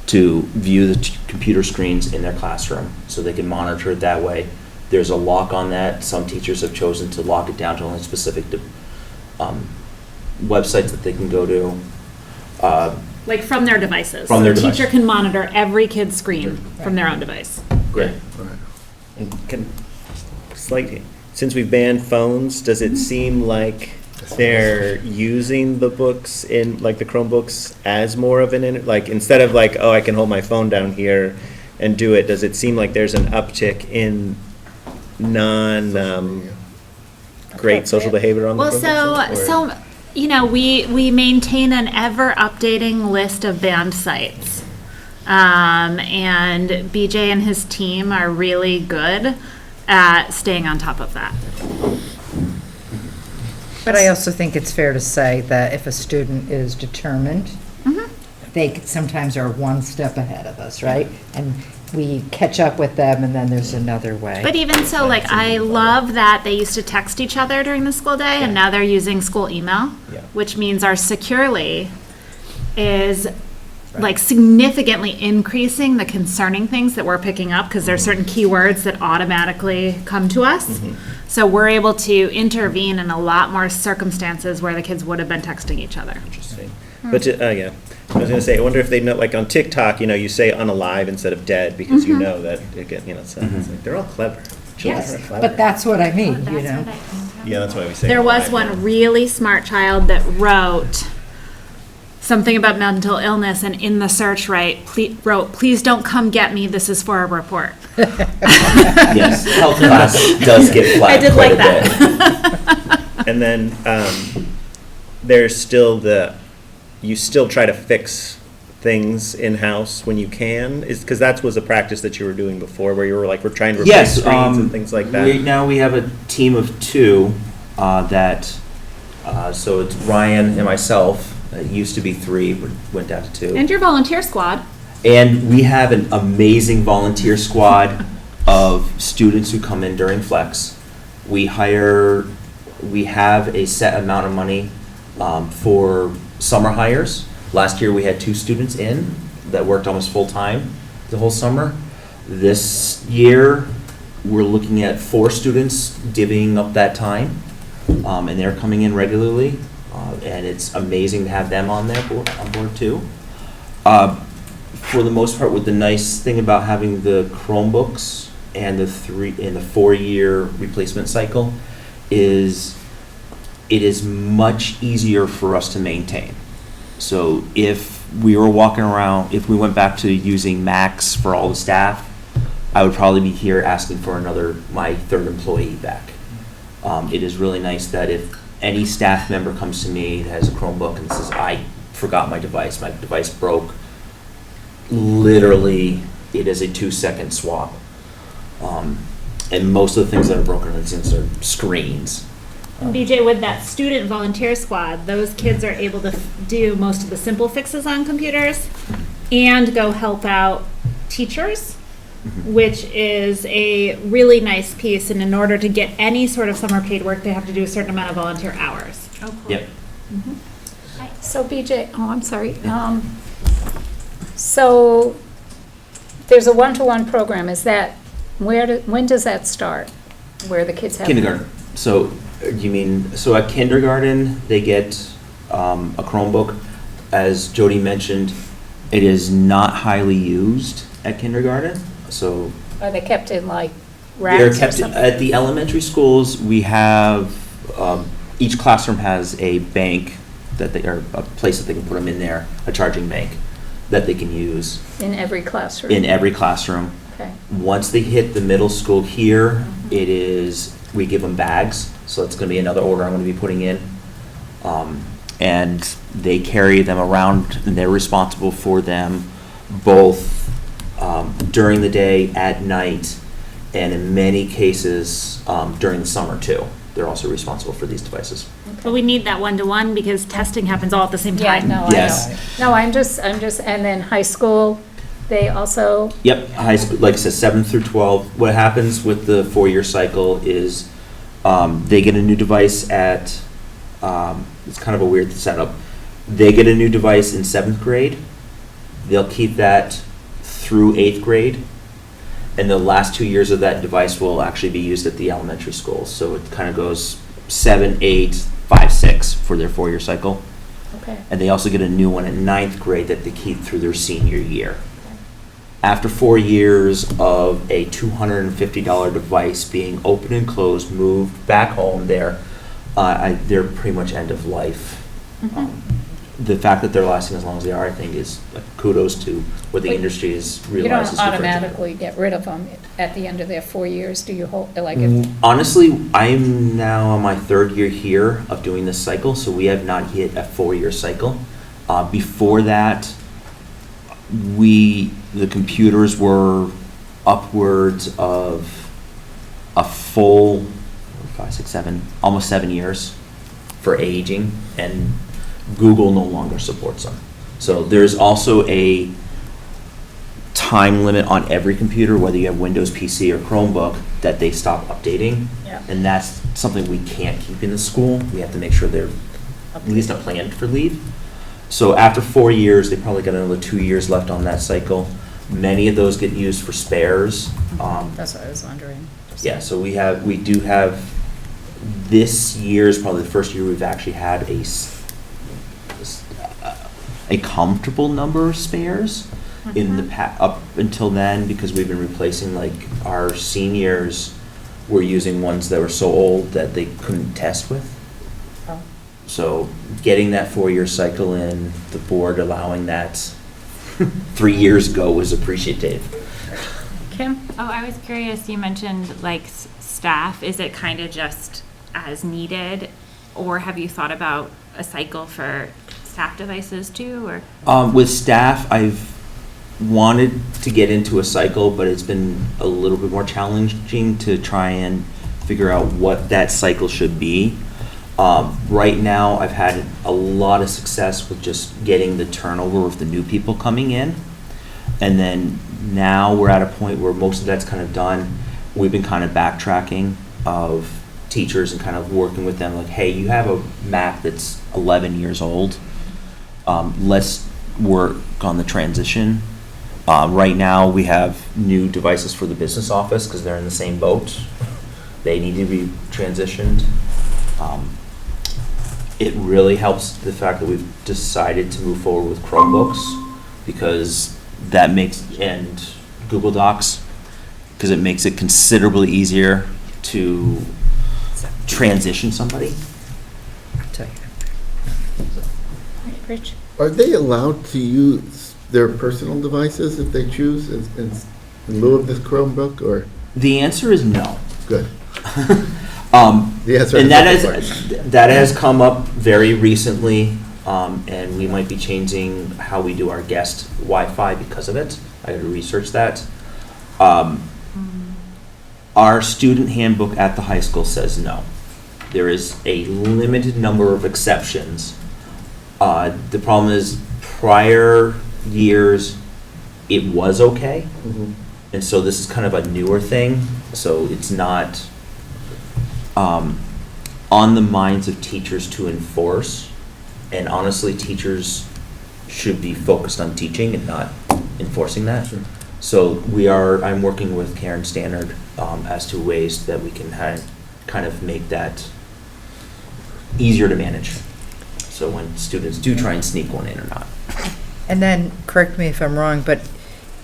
to view the computer screens in their classroom, so they can monitor it that way. There's a lock on that. Some teachers have chosen to lock it down to only specific websites that they can go to. Like from their devices. From their So device. teacher can monitor every kid's screen from their own device. Great. All right. And it's like, since we've banned phones, does it seem like they're using the books in, like the Chromebooks as more of like, instead of like, oh, I can hold my phone down here and do it, does it seem like there's an uptick in great social behavior on the Well, Chromebooks? so, you know, we maintain an ever-updating list of banned sites. And BJ and his team are really good at staying on top of that. But I also think it's fair to say that if a student is determined, they sometimes are one step ahead of us, right? And we catch up with them, and then there's another way. But even so, like, I love that they used to text each other during the school day, and now they're using school email, Yeah. which means our securely is like significantly increasing the concerning things that we're picking up, because there's certain keywords that automatically come to us. So we're able to intervene in a lot more circumstances where the kids would have been texting each other. Interesting. But, yeah, I was gonna say, I wonder if they know, like on TikTok, you say unalive instead of dead, because you know that, it get, so it's like, they're all clever. Children Yes, are clever. but that's what I mean, you know? Yeah, that's why we say. There was unalive. one really smart child that wrote something about mental illness, and in the search wrote, "Please don't come get me, this is for a report." Yes, health class does get flagged I did quite like a bit. And then, there's still you still try to fix things in-house when you can, because that was a practice that you were doing before, where you were like, we're trying to replace Yes, screens and things like that. Now we have a team of two So it's Ryan and myself. It used to be 3, but went down to 2. And your volunteer squad. And we have an amazing volunteer squad of students who come in during Flex. We have a set amount of money for summer hires. Last year, we had 2 students in that worked almost full-time the whole summer. This year, we're looking at 4 students divvying up that time, and they're coming in regularly, and it's amazing to have them on board too. For the most part, with the nice thing about having the Chromebooks and the 4-year replacement cycle is it is much easier for us to maintain. So if we were walking around, if we went back to using Macs for all the staff, I would probably be here asking for my 3rd employee back. It is really nice that if any staff member comes to me that has a Chromebook and says, I forgot my device broke, literally, it is a 2-second swap. And most of the things that are broken in things are screens. BJ, with that student volunteer squad, those kids are able to do most of the simple fixes on computers and go help out teachers, which is a really nice piece. And in order to get any sort of summer paid work, they have to do a certain amount of volunteer hours. Yep. So BJ, I'm sorry. So there's a one-to-one program. Is that, when does that start? Where the kids have? Kindergarten. So so at kindergarten, they get a Chromebook. As Jody mentioned, it is not highly used at kindergarten, so. Are they kept in like They're racks or kept, something? at the elementary schools, we have, each classroom has a bank or a place that they can put them in there, a charging bank that they can use In every classroom? in every classroom. Okay. Once they hit the middle school here, we give them bags, so it's gonna be another order I'm gonna be putting in. And they carry them around, and they're responsible for them both during the day, at night, and in many cases, during the summer too, they're also responsible for these devices. But we need that one-to-one because testing happens all at the same Yeah, time. no, I Yes. know. No, I'm just, and then high school, they also, Yep, high school, like I said, 7 through 12. What happens with the 4-year cycle is they get a new device at, it's kind of a weird setup. They get a new device in 7th grade. They'll keep that through 8th grade. And the last 2 years of that device will actually be used at the elementary schools. So it kind of goes 7, 8, 5, 6 for their 4-year cycle. okay. And they also get a new one in 9th grade that they keep through their senior year. After 4 years of a $250 device being opened and closed, moved back home, they're pretty much end of life. The fact that they're lasting as long as they are, I think, is kudos to what the Wait, industry has You realized. don't automatically get rid of them at the end of their 4 years, do you hold, like, if, Mm, honestly, I'm now on my 3rd year here of doing this cycle, so we have not hit a 4-year cycle. Before that, the computers were upwards of a full 5, 6, 7, almost 7 years for aging, and Google no longer supports them. So there's also a time limit on every computer, whether you have Windows PC or Chromebook, that they stop updating. Yeah. And that's something we can't keep in the school. We have to make sure they're at least not planned for leave. So after 4 years, they probably got another 2 years left on that cycle. Many of those get used for spares. that's what I was wondering. Yeah, so we do have, this year is probably the first year we've actually had a comfortable number of spares. In the up until then, because we've been replacing, like, our seniors were using ones that were so old that they couldn't test with. Oh. So getting that 4-year cycle in, the board allowing that 3 years ago was appreciative. Kim? Oh, I was curious, you mentioned like staff, is it kind of just as needed? Or have you thought about a cycle for staff devices too, or? With staff, I've wanted to get into a cycle, but it's been a little bit more challenging to try and figure out what that cycle should be. Right now, I've had a lot of success with just getting the turnover of the new people coming in. And then now we're at a point where most of that's kind of done. We've been kind of backtracking of teachers and kind of working with them, like, hey, you have a Mac that's 11 years old. Let's work on the transition. Right now, we have new devices for the business office because they're in the same boat. They need to be transitioned. It really helps the fact that we've decided to move forward with Chromebooks, because that makes, and Google Docs, because it makes it considerably easier to transition somebody. I'll tell you. Rich? Are they allowed to use their personal devices if they choose in lieu of this Chromebook, or? The answer is no. Good. The answer and is that has come up very recently, and we might be changing how we do our guest Wi-Fi because of it. I got to research that. Our student handbook at the high school says no. There is a limited number of exceptions. The problem is, prior years, it was okay. And so this is kind of a newer thing, so it's not on the minds of teachers to enforce. And honestly, teachers should be focused on teaching and not enforcing that. Sure. So I'm working with Karen Stannard as to ways that we can kind of make that easier to manage. So when students do try and sneak one in or not. And then, correct me if I'm wrong, but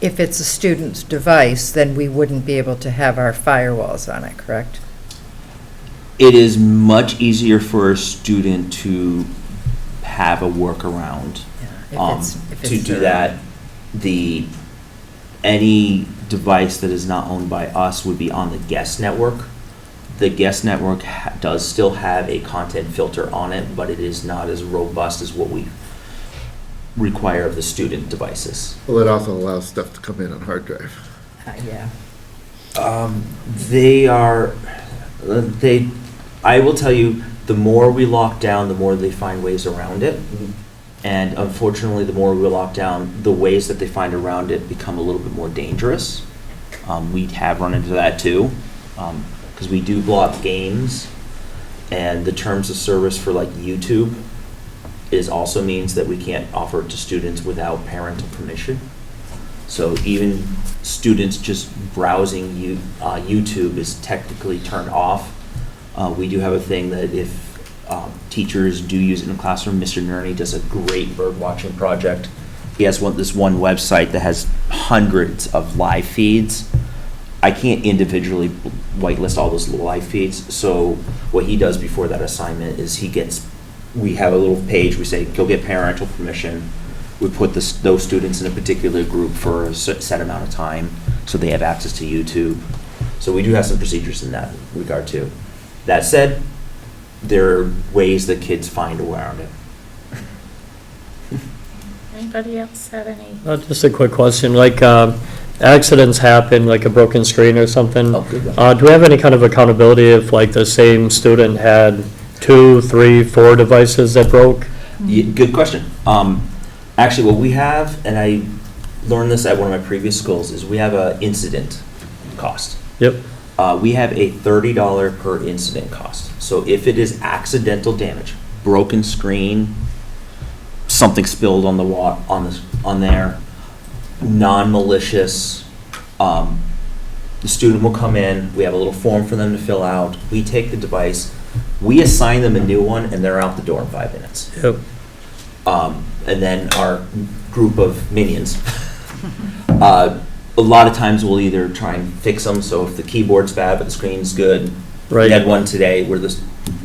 if it's a student's device, then we wouldn't be able to have our firewalls on it, correct? It is much easier for a student to have a workaround. If To it's do their- that, any device that is not owned by us would be on the guest network. The guest network does still have a content filter on it, but it is not as robust as what we require of the student devices. Well, it also allows stuff to come in on hard drive. Yeah. I will tell you, the more we lock down, the more they find ways around it. And unfortunately, the more we lock down, the ways that they find around it become a little bit more dangerous. We have run into that too, because we do block games, and the terms of service for like YouTube is also means that we can't offer it to students without parental permission. So even students just browsing YouTube is technically turned off. We do have a thing that if teachers do use it in the classroom, Mr. Nerney does a great bird watching project. He has this one website that has hundreds of live feeds. I can't individually whitelist all those live feeds. So what he does before that assignment is we have a little page, we say, go get parental permission. We put those students in a particular group for a set amount of time so they have access to YouTube. So we do have some procedures in that regard too. That said, there are ways that kids find around it. Anybody else have any? Just a quick question, like, accidents happen, like a broken screen or something. Oh, good one. Do we have any kind of accountability if like the same student had 2, 3, 4 devices that broke? Good question. Actually, what we have, and I learned this at one of my previous schools, is we have an incident cost. Yep, We have a $30 per incident cost. So if it is accidental damage, broken screen, something spilled on on there, non-malicious, the student will come in, we have a little form for them to fill out, we take the device, we assign them a new one, and they're out the door in 5 minutes. yep, And then our group of minions, a lot of times we'll either try and fix them, so if the keyboard's bad but the screen's good. right. We had one today where the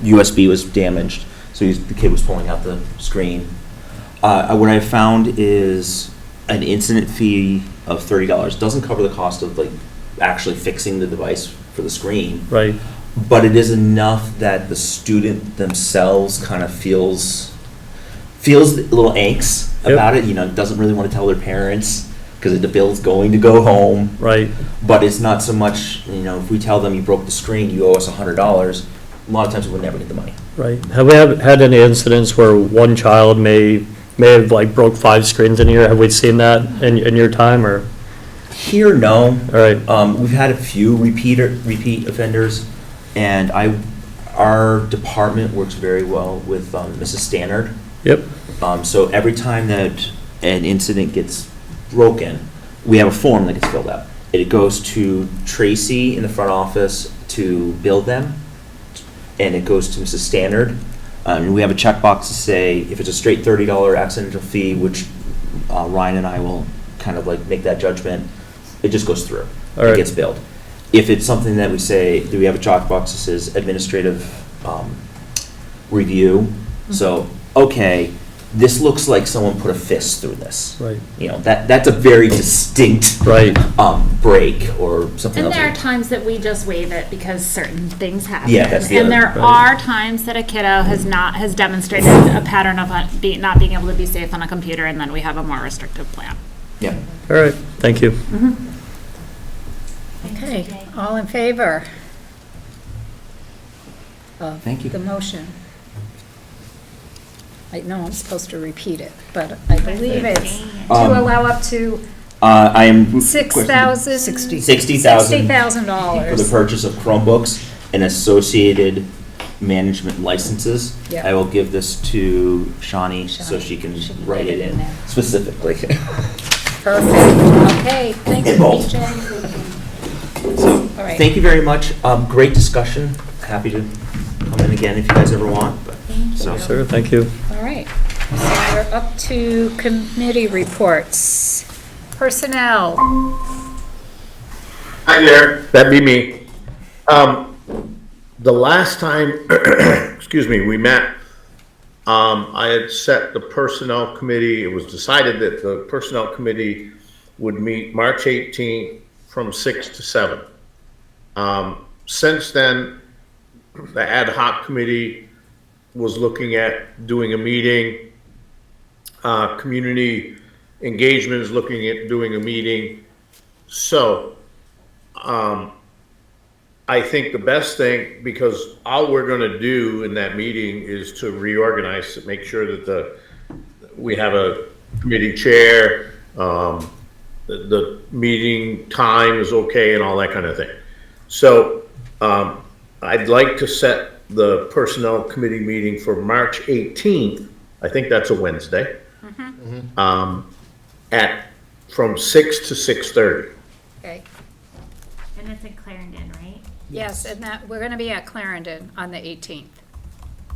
USB was damaged, so the kid was pulling out the screen. What I found is an incident fee of $30 doesn't cover the cost of like actually fixing the device for the screen, Right, but it is enough that the student themselves kind of feels a little angst Yep. about it, doesn't really want to tell their parents because the bill's going to go home. right, But it's not so much, if we tell them you broke the screen, you owe us $100, a lot of times we'll never get the money. right. Have we had any incidents where one child may have like broke 5 screens in a year? Have we seen that in your time, or? Here, no. All right, We've had a few repeat offenders, and our department works very well with Mrs. Stannard. yep, So every time that an incident gets broken, we have a form that gets filled out. It goes to Tracy in the front office to build them, and it goes to Mrs. Stannard. And we have a checkbox to say if it's a straight $30 accidental fee, which Ryan and I will kind of like make that judgment, it just goes through. All It right. gets billed. If it's something that we say, do we have a checkbox that says administrative review? So, okay, this looks like someone put a fist through this. right, That's a very distinct right, break or something And else. there are times that we just waive it because certain things happen. Yeah, that's the And other- there right. are times that a kiddo has demonstrated a pattern of not being able to be safe on a computer, and then we have a more restrictive plan. Yeah. all right, thank you. Okay, all in favor of Thank you. the motion? I know I'm supposed to repeat it, but I believe it's to allow up to I am $60,000. $60,000 $60,000. for the purchase of Chromebooks and associated management licenses. Yeah. I will give this to Shawnee so she can write it in there. specifically. Perfect, okay, thanks, And both. BJ. All right. Thank you very much. Great discussion. Happy to come in again if you guys ever want. But so Sir, thank you. All right, so we're up to committee reports. Personnel, Hi there, that'd be me. The last time, excuse me, we met, I had set the personnel committee, it was decided that the personnel committee would meet March 18th from 6 to 7. Since then, the ad hoc committee was looking at doing a meeting. Community engagement is looking at doing a meeting. So, I think the best thing, because all we're gonna do in that meeting is to reorganize, to make sure that we have a committee chair, the meeting time is okay and all that kind of thing. So, I'd like to set the personnel committee meeting for March 18th, I think that's a Wednesday. From 6 to 6:30. Okay. And it's in Clarendon, right? Yes, and that, we're gonna be at Clarendon on the 18th.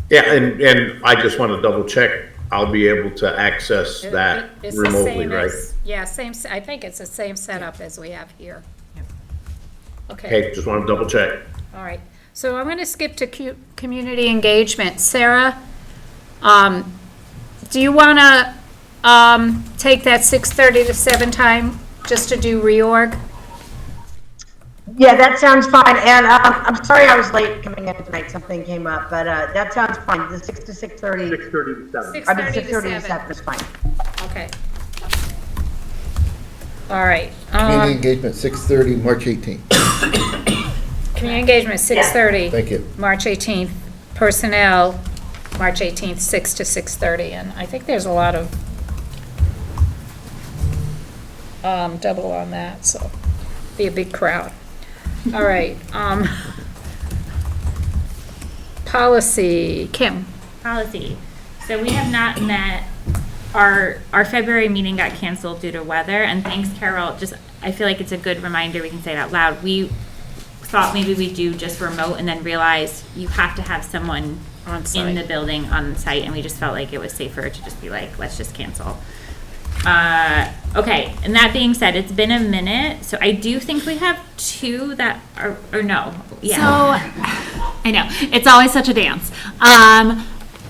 Yeah, and I just want to double check, I'll be able to access that It's the remotely, same right? as- Yeah, I think it's the same setup as we have here. Okay, Okay, just want to double check. all right. So I'm gonna skip to community engagement. Sarah, do you wanna, take that 6:30 to 7 time just to do reorg? Yeah, that sounds fine, and I'm sorry I was late coming in tonight, something came up, but that sounds fine, the 6 to 6:30. 6:30 to 7. 6:30 to 6:30 to 7. 7 is fine. Okay. All right. Community engagement, 6:30, March 18th. Community engagement, 6:30. Thank you. March 18th. Personnel, March 18th, 6 to 6:30. And I think there's a lot of double on that, so be a big crowd. All right. Policy, Kim. Policy. So we have not met, our February meeting got canceled due to weather, and thanks, Carol, just, I feel like it's a good reminder, we can say it out loud. We thought maybe we'd do just remote and then realized you have to have someone On in site. the building on site, and we just felt like it was safer to just be like, let's just cancel. Okay, and that being said, it's been a minute, so I do think we have 2 that are, or no, yeah. So, I know, it's always such a dance.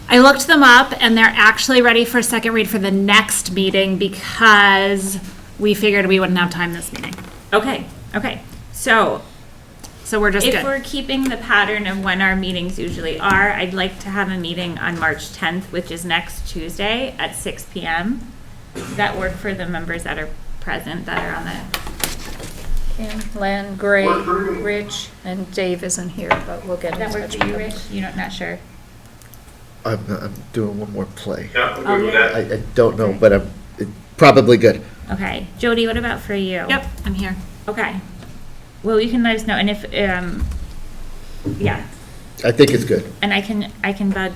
I looked them up and they're actually ready for second read for the next meeting because we figured we wouldn't have time this meeting. Okay, so we're just if good. we're keeping the pattern of when our meetings usually are, I'd like to have a meeting on March 10th, which is next Tuesday at 6 p.m. Does that work for the members that are present, that are on the? Kim, Len, Gray, Rich, and Dave isn't here, but we'll get in Does that touch work for with you, him. Rich? You're not sure? I'm doing one more play. Yeah, I'm good with that. I don't know, but I'm probably good. Okay, Jody, what about for you? Yep, I'm here. Okay. Well, you can let us know, and if, yeah, I think it's good. and I can bug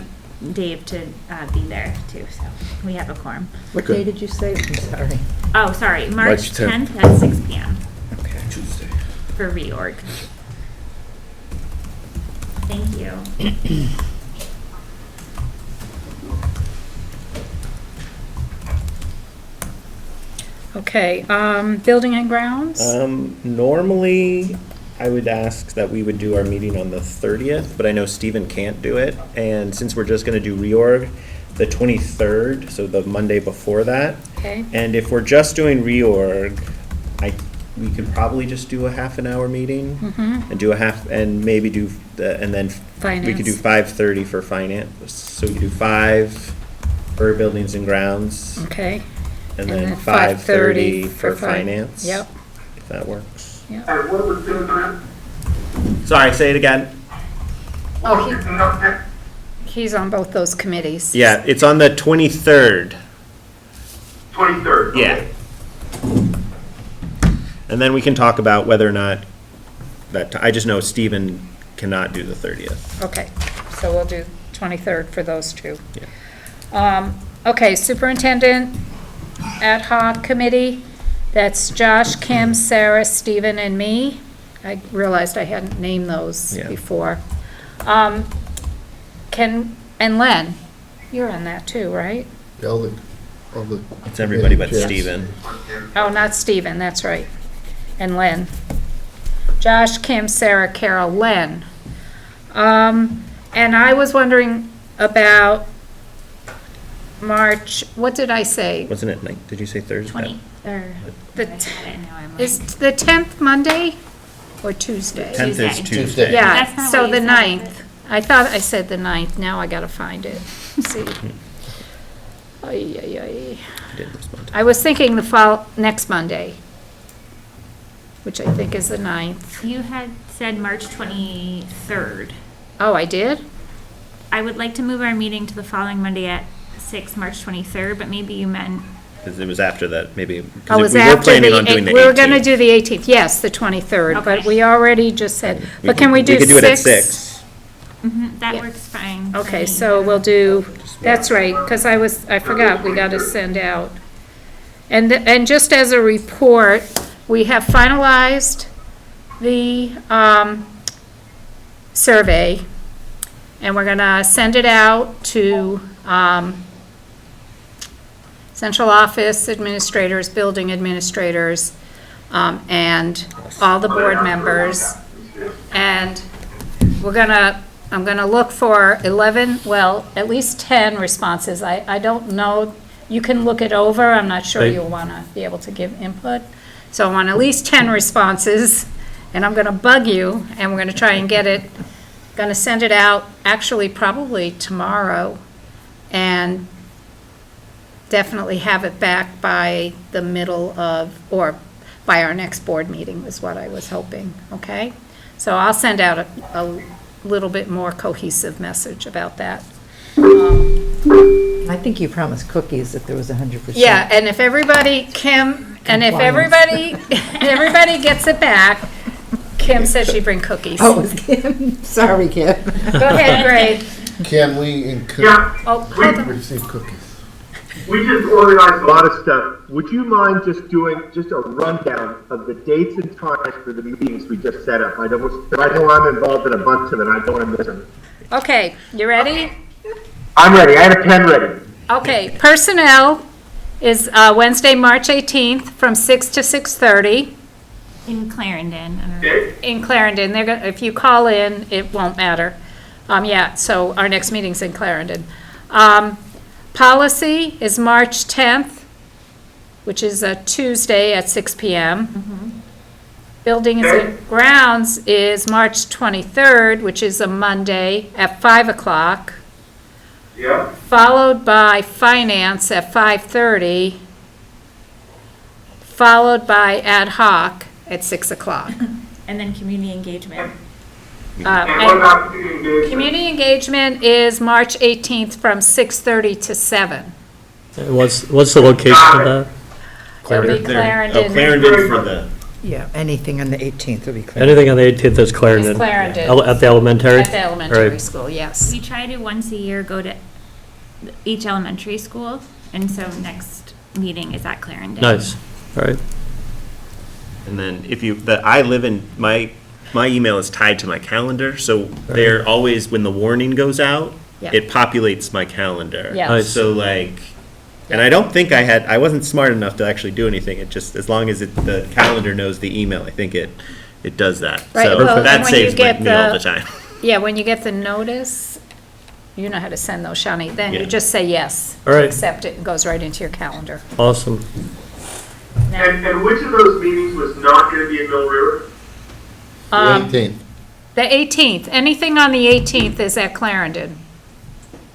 Dave to be there too, so we have a quorum. What Good. day did you say? I'm sorry. Oh, sorry, March March 10th. 10th at 6 p.m. Okay. Tuesday. for reorg. Thank you. Okay, building and grounds? Normally, I would ask that we would do our meeting on the 30th, but I know Stephen can't do it. And since we're just going to do reorg, the 23rd, so the Monday before that. Okay. And if we're just doing reorg, we could probably just do a half an hour meeting and do a half, and maybe do, and then we could do Finance. 5:30 for finance. So we could do 5 for buildings and grounds, Okay. and then 5:30 for finance. Yep. If that works. What was the time? Sorry, say it again. Oh, he's on both those committees. Yeah, it's on the 23rd. 23rd. Yeah. And then we can talk about whether or not I just know Stephen cannot do the 30th. Okay, so we'll do 23rd for those two. Yeah. Okay, superintendent ad hoc committee, that's Josh, Kim, Sarah, Stephen, and me. I realized I hadn't named those Yeah. before. And Len, you're on that too, right? All the. It's everybody but Yes. Stephen. Oh, not Stephen, that's right. And Len. Josh, Kim, Sarah, Carol, Len. And I was wondering about March, what did I say? Wasn't it did you say Thursday? 20, or, The I know I'm Is like, the 10th Monday or Tuesday? 10th is Tuesday. Tuesday. Yeah, That's not so what the you said, is 9th. I thought I said the 9th, now I gotta find it. See. Ay, ay, ay. I didn't respond to I was thinking the next Monday, which I think is the 9th. You had said March 23rd. Oh, I did? I would like to move our meeting to the following Monday at 6, March 23rd, but maybe you meant, Because it was after that, maybe. 'cause Oh, it was we were after planning on doing the, the we were gonna 18th. do the 18th, yes, the 23rd, but Okay. we already just said, but can we do 6? We could do it at 6. that Yeah. works fine. for Okay, me. so we'll do, that's right, because I forgot, we got to send out. And just as a report, we have finalized the survey, and we're gonna send it out to central office administrators, building administrators, and all the board members. And I'm gonna look for 11, well, at least 10 responses. I don't know, you can look it over, I'm not sure Right. you'll wanna be able to give input. So I want at least 10 responses, and I'm gonna bug you, and we're gonna try and get it, gonna send it out, actually probably tomorrow, and definitely have it back by the middle of, or by our next board meeting was what I was hoping, okay? So I'll send out a little bit more cohesive message about that. I think you promised cookies if there was 100%. Yeah, and if everybody, Kim, and if everybody, everybody gets it back, Kim said she'd bring cookies. Oh, it was Kim. Sorry, Kim. Go ahead, Greg. Can we include, Yeah, Oh, hold on. receive cookies? we just organized a lot of stuff. Would you mind just doing just a rundown of the dates and times for the meetings we just set up? I know I'm involved in a bunch of it, I don't want to miss them. Okay, you ready? I'm ready, I had a pen ready. Okay, personnel is Wednesday, March 18th, from 6 to 6:30 In Clarendon. I don't know. Okay? in Clarendon. They're gonna, if you call in, it won't matter. Yeah, so our next meeting's in Clarendon. Policy is March 10th, which is a Tuesday at 6 PM. Buildings and grounds is March 23rd, which is a Monday at 5 o'clock, Yeah. followed by finance at 5:30, followed by ad hoc at 6 o'clock. And then community engagement. And what And about community engagement? community engagement is March 18th from 6:30 to 7. What's the location of that? It'll be Oh, Clarendon. Clarendon for the, Yeah, anything on the 18th will be clear. Anything on the 18th is Clarendon. It's Clarendon. At the elementary? At the elementary Right. school, yes. We try to once a year go to each elementary school, and so next meeting is at Clarendon. Nice, all right. and then if you, I live in, my email is tied to my calendar, so they're always, when the warning goes out, Yeah. it populates my calendar. Yeah. Nice. So like, and I don't think I wasn't smart enough to actually do anything. It just, as long as the calendar knows the email, I think it does that. Right, So well, and that when you saves get me all the- the time. Yeah, when you get the notice, you know how to send those, Shani, then you Yeah. just say yes. All right. Accept it, and goes right into your calendar. Awesome. And which of those meetings was not going to be in Mill River? The Um, 18th. The 18th, anything on the 18th is at Clarendon.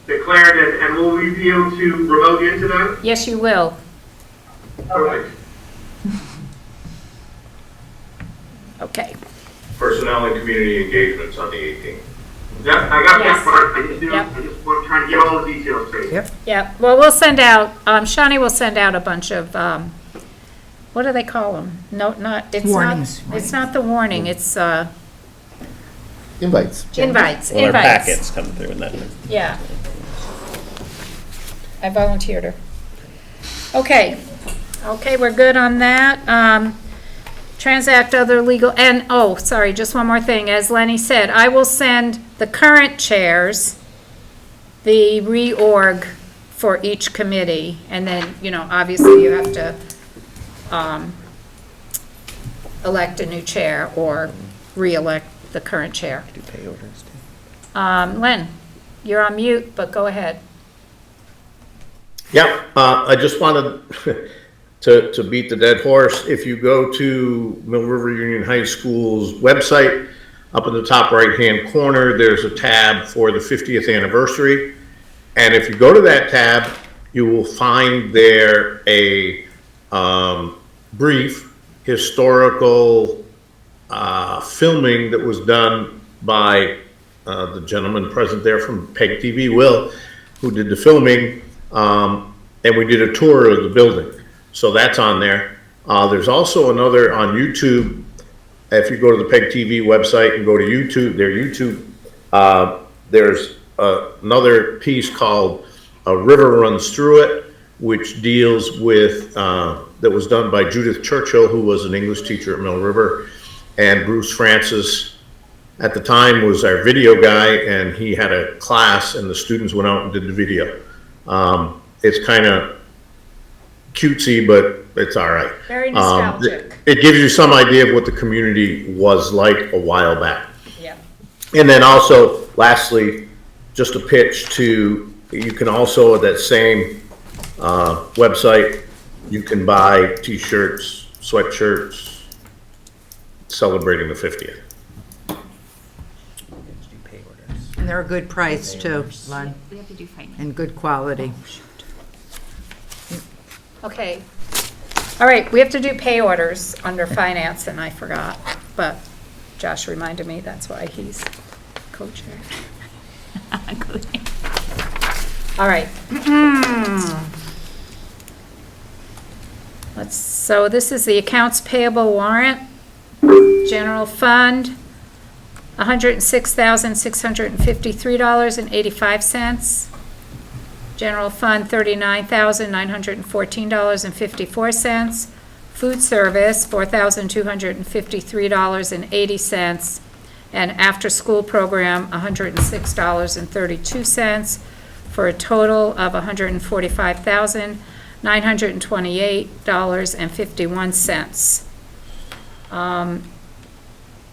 The Clarendon, and will we be able to remote into that? Yes, you will. Perfect. Okay. Personnel and community engagements on the 18th. Yeah, I got Yes. that part. I just Yep. want to get all the details straight. Yep. Yeah, well, we'll send out, Shani will send out a bunch of, what do they call them? No, not, it's not, Warnings. it's not the warning, it's, Invites. invites, Well, our invites. packets come through and that. Yeah. I volunteered her. Okay, we're good on that. Transact other legal, and, oh, sorry, just one more thing. As Lenny said, I will send the current chairs the reorg for each committee, and then, obviously you have to elect a new chair or re-elect the current chair. Do pay orders too. Len, you're on mute, but go ahead. Yep, I just wanted to beat the dead horse. If you go to Mill River Union High School's website, up in the top right-hand corner, there's a tab for the 50th anniversary. And if you go to that tab, you will find there a brief historical filming that was done by the gentleman present there from PEG TV, Will, who did the filming, and we did a tour of the building. So that's on there. There's also another on YouTube. If you go to the PEG TV website and go to YouTube, their YouTube, there's another piece called A River Runs Through It, which deals with, that was done by Judith Churchill, who was an English teacher at Mill River, and Bruce Francis at the time was our video guy, and he had a class and the students went out and did the video. It's kind of cutesy, but it's all right. Very nostalgic. It gives you some idea of what the community was like a while back. Yeah. And then also, lastly, just a pitch to, you can also, at that same website, you can buy t-shirts, sweatshirts, celebrating the 50th. And they're a good price too, Len, We have to do finance. and good quality. Okay. All right, we have to do pay orders under finance, and I forgot, but Josh reminded me, that's why he's co-chair. All right. So this is the accounts payable warrant, general fund, $106,653.85. General fund, $39,914.54. Food service, $4,253.80. And after-school program, $106.32, for a total of $145,928.51.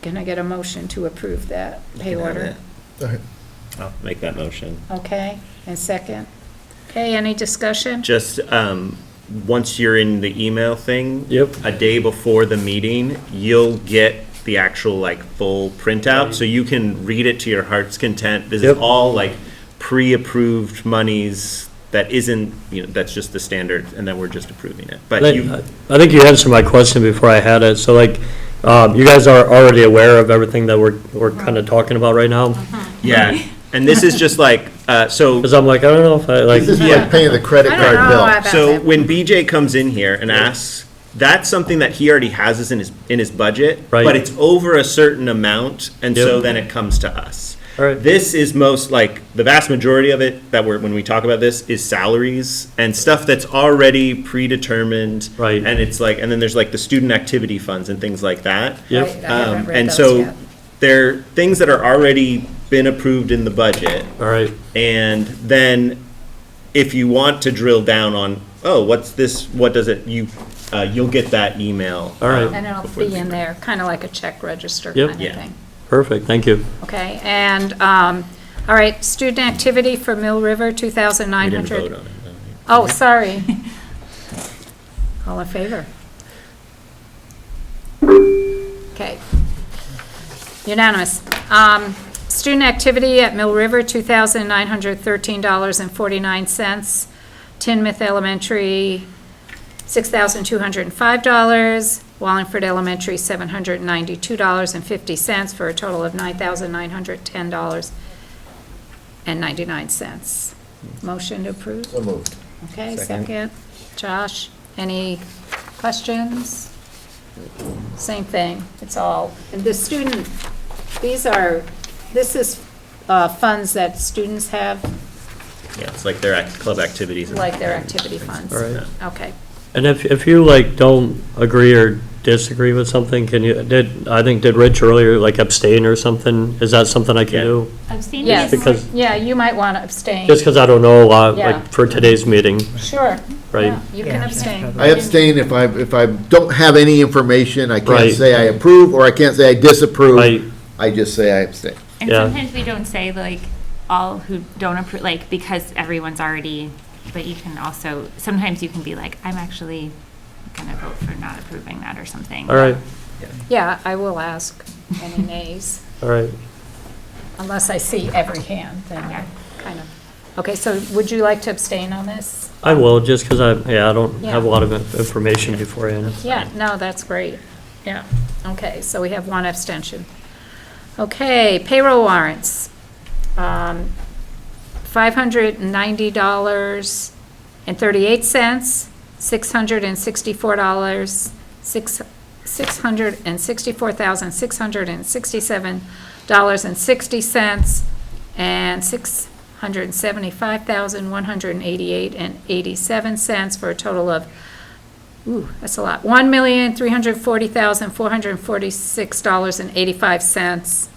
Can I get a motion to approve that pay order? I'll make that motion. Okay, and second? Okay, any discussion? Just, once you're in the email thing. Yep. A day before the meeting, you'll get the actual like full printout, so you can read it to your heart's content. This is Yep. all like pre-approved monies that isn't, that's just the standard, and then we're just approving it. But I think you answered my question before I had it. So like, you guys are already aware of everything that we're kind of talking about right now? yeah, and this is just like, so. Because I'm like, I don't know if I like. This is like paying the credit I don't card know bill. about So that. when BJ comes in here and asks, that's something that he already has is in his budget, Right. but it's over a certain amount, and so Yep. then it comes to us. All right. This is most, like, the vast majority of it that when we talk about this is salaries and stuff that's already predetermined. Right. And it's like, and then there's like the student activity funds and things like that. Yep. Right, I haven't read And those so yet. they're things that are already been approved in the budget. All right, And then if you want to drill down on, oh, what's this, what does it, you'll get that email. All right. And it'll before the be in meeting. there, kind of like a check register Yep. kind of Yeah. thing. perfect, thank you. Okay, and, all right, student activity for Mill River, We didn't 2,900. vote on it. Oh, sorry. All in favor? Okay. Unanimous. Student activity at Mill River, $2,913.49. Tinmouth Elementary, $6,205. Wallingford Elementary, $792.50, for a total of $9,910.99. Motion to approve? So moved. Okay, Second. second. Josh, any questions? Same thing, it's all, and the student, this is funds that students have, Yeah, it's like their club activities. and- like their activity funds. All right. Okay. And if you like don't agree or disagree with something, can you, did Rich earlier like abstain or something? Is that something I can Yeah. do? Abstain Yes, means- Because- yeah, you might want to abstain. Just because I don't know a lot, Yeah. like for today's meeting, Sure. right? Yeah, you can abstain. I abstain if I don't have any information, I can't Right. say I approve, or I can't say I disapprove. Right. I just say I abstain. And Yeah. sometimes we don't say like all who don't approve, like, because everyone's already, but you can also, sometimes you can be like, I'm actually gonna vote for not approving that or something. All right, Yeah, I will ask any nays, all right. unless I see every hand, then I kind of. Okay, so would you like to abstain on this? I will, just because I don't Yeah. have a lot of information beforehand. Yeah, no, that's great. Yeah, okay, so we have one abstention. Okay, payroll warrants. $590.38, $664, $664,667.60, and $675,188.87 for a total of, ooh, that's a lot, $1,340,446.85.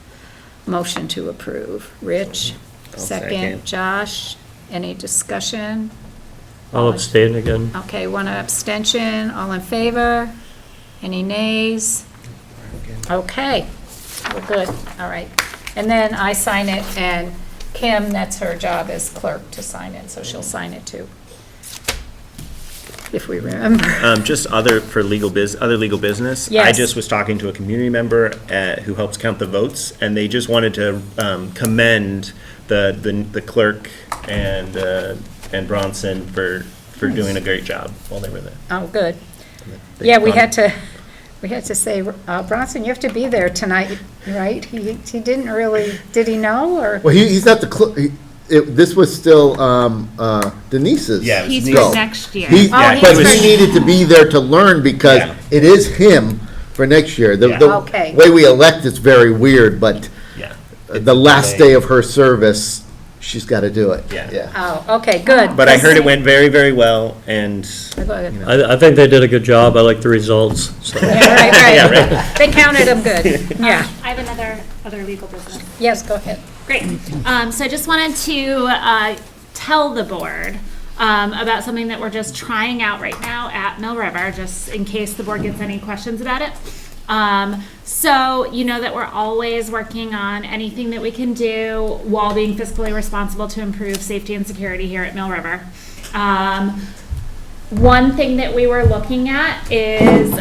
Motion to approve. Rich? I'll second. Josh? Any discussion? I'll abstain again. Okay, one abstention, all in favor? Any nays? Okay, we're good, all right. And then I sign it, and Kim, that's her job as clerk to sign it, so she'll sign it too. If we remember. Just other legal business. I Yes. just was talking to a community member who helps count the votes, and they just wanted to commend the clerk and Bronson for doing a great job while they were there. Oh, good. Yeah, we had to say, Bronson, you have to be there tonight, right? He didn't really, did he know, or? Well, he's not the, this was still Denise's. Yeah, it was He's Denise. for next year. He, Yeah, but he was- he needed to be there to learn because Yeah. it is him for next year. Yeah. Okay. The way we elect is very weird, but Yeah. the last day of her service, she's got to do it. Yeah. Oh, okay, good. But I heard it went very, very well, and I think they did a good job. I like the results, so. Yeah, Yeah, right. right. They counted them good, yeah. I have other legal business. Yes, go ahead. Great. So I just wanted to tell the board about something that we're just trying out right now at Mill River, just in case the board gets any questions about it. So you know that we're always working on anything that we can do while being fiscally responsible to improve safety and security here at Mill River. One thing that we were looking at is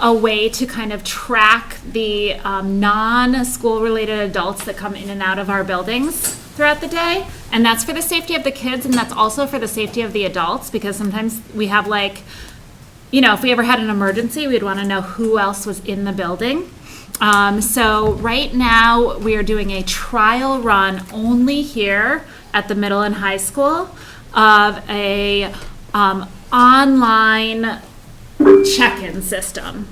a way to kind of track the non-school related adults that come in and out of our buildings throughout the day. And that's for the safety of the kids, and that's also for the safety of the adults, because sometimes we have like, you know, if we ever had an emergency, we'd want to know who else was in the building. So right now, we are doing a trial run only here at the middle and high school of a online check-in system.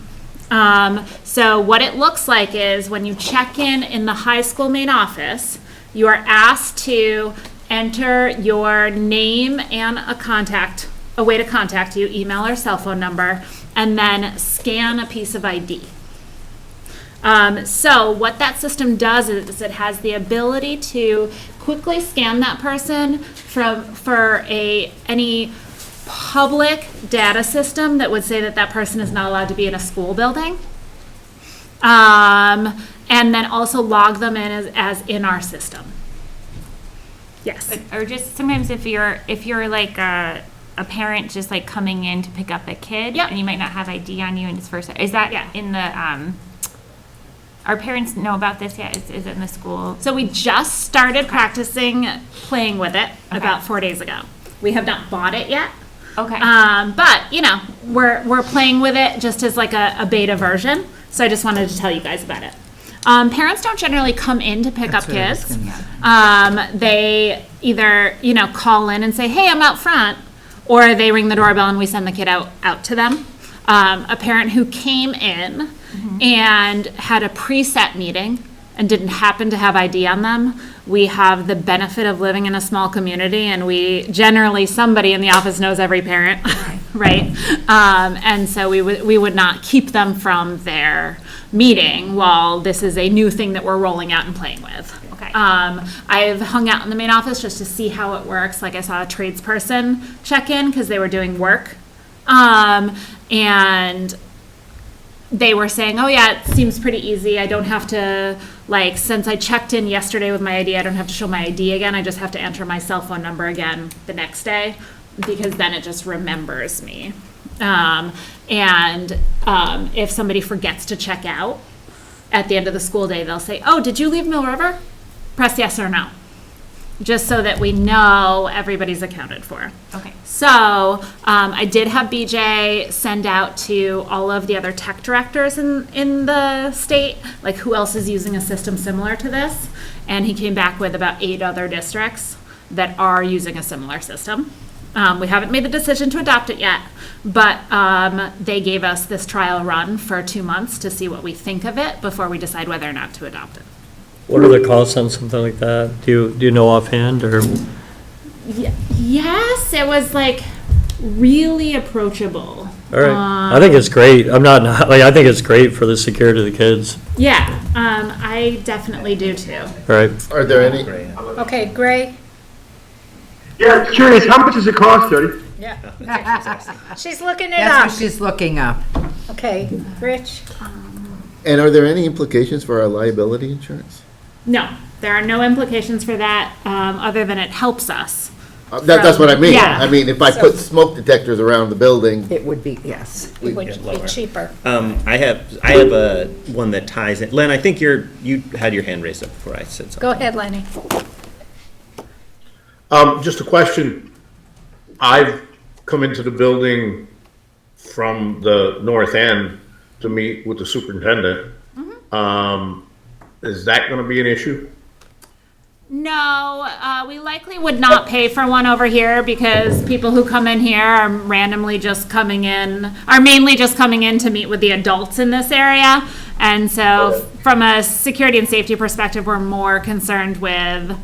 So what it looks like is when you check in the high school main office, you are asked to enter your name and a way to contact you, email or cell phone number, and then scan a piece of ID. So what that system does is it has the ability to quickly scan that person for any public data system that would say that that person is not allowed to be in a school building. And then also log them in as in our system. Yes. Or just sometimes if you're like a parent just like coming in to pick up a kid, Yep. and you might not have ID on you and it's first, is that in the, our parents know about this yet? Is it in the school? So we just started practicing playing with it about 4 days ago. We have not bought it yet. Okay. But you know, we're playing with it just as like a beta version. So I just wanted to tell you guys about it. Parents don't generally come in to pick up kids. They either, you know, call in and say, hey, I'm out front, or they ring the doorbell and we send the kid out to them. A parent who came in and had a preset meeting and didn't happen to have ID on them, we have the benefit of living in a small community, and somebody in the office knows every parent, right? And so we would not keep them from their meeting while this is a new thing that we're rolling out and playing with. Okay. I've hung out in the main office just to see how it works. Like I saw a tradesperson check in because they were doing work. And they were saying, oh yeah, it seems pretty easy. I don't have to, like, since I checked in yesterday with my ID, I don't have to show my ID again. I just have to enter my cell phone number again the next day, because then it just remembers me. If somebody forgets to check out at the end of the school day, they'll say, oh, did you leave Mill River? Press yes or no. just so that we know everybody's accounted for. Okay. So, I did have BJ send out to all of the other tech directors in the state, like who else is using a system similar to this? And he came back with about 8 other districts that are using a similar system. We haven't made the decision to adopt it yet, but they gave us this trial run for 2 months to see what we think of it before we decide whether or not to adopt it. What are the costs on something like that? Do you know offhand, or? Yes, it was like really approachable. All right, I think it's great. I'm not, like, I think it's great for the security of the kids. Yeah, I definitely do too. All right. Are there any? Okay, Gray? Yeah, curious, how much does it cost, Jody? Yeah. She's looking it That's up. what she's looking up. Okay, Rich? And are there any implications for our liability insurance? No, there are no implications for that, other than it helps us. That's what I mean. Yeah. I mean, if I put smoke detectors around the building, It would be, yes. It would be cheaper. I have a one that ties in. Len, I think you had your hand raised up before I said something. Go ahead, Lenny. Just a question. I've come into the building from the north end to meet with the superintendent. Is that gonna be an issue? No, we likely would not pay for one over here because people who come in here are randomly just coming in, are mainly just coming in to meet with the adults in this area. And so from a security and safety perspective, we're more concerned with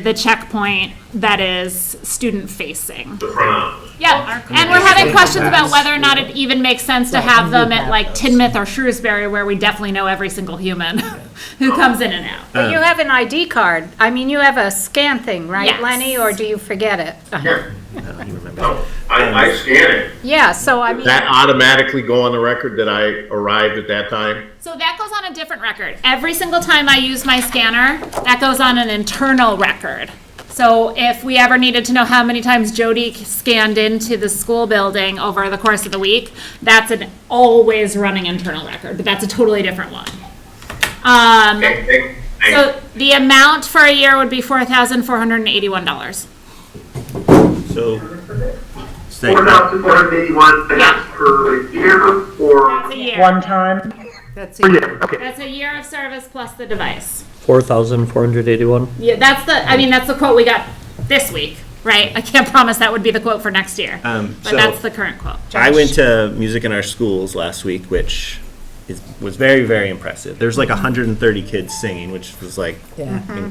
the checkpoint that is student facing. The front. Yeah, and we're having questions about whether or not it even makes sense to have them at like Tinmouth or Shrewsbury, where we definitely know every single human who comes in and out. But you have an ID card. I mean, you have a scan thing, right, Yes. Lenny, or do you forget it? No, I scan it. Yeah, so I mean, That automatically go on the record that I arrived at that time? So that goes on a different record. Every single time I use my scanner, that goes on an internal record. So if we ever needed to know how many times Jody scanned into the school building over the course of the week, that's an always running internal record, but that's a totally different one. So the amount for a year would be $4,481. So, say, 4,481, and that's per year, or? That's a year. One time. That's Per it. year, okay. That's a year of service plus the device. 4,481. Yeah, that's the quote we got this week, right? I can't promise that would be the quote for next year, but so- that's the current quote. I went to Music in Our Schools last week, which was very, very impressive. There's like 130 kids singing, which was like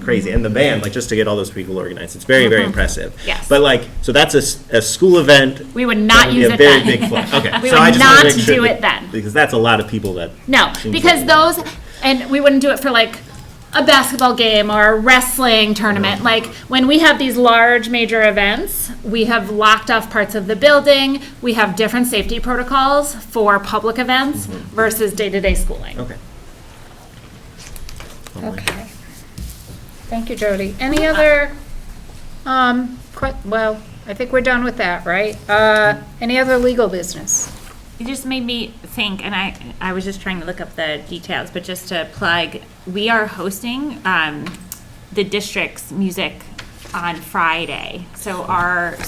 crazy. And the band, like just to get all those people organized, it's very, very impressive. Yes. But like, so that's a school event. We would not That would be use a it very then. big flag. Okay. We So I would just wanna not make sure do that- it then. Because that's a lot of people that. No, seems because like- those, and we wouldn't do it for like a basketball game or a wrestling tournament. Like when we have these large major events, we have locked off parts of the building. We have different safety protocols for public events versus day-to-day schooling. Okay. Okay. Thank you, Jody. Any other, well, I think we're done with that, right? Any other legal business? It just made me think, and I was just trying to look up the details, but just to plug, we are hosting the district's music on Friday. So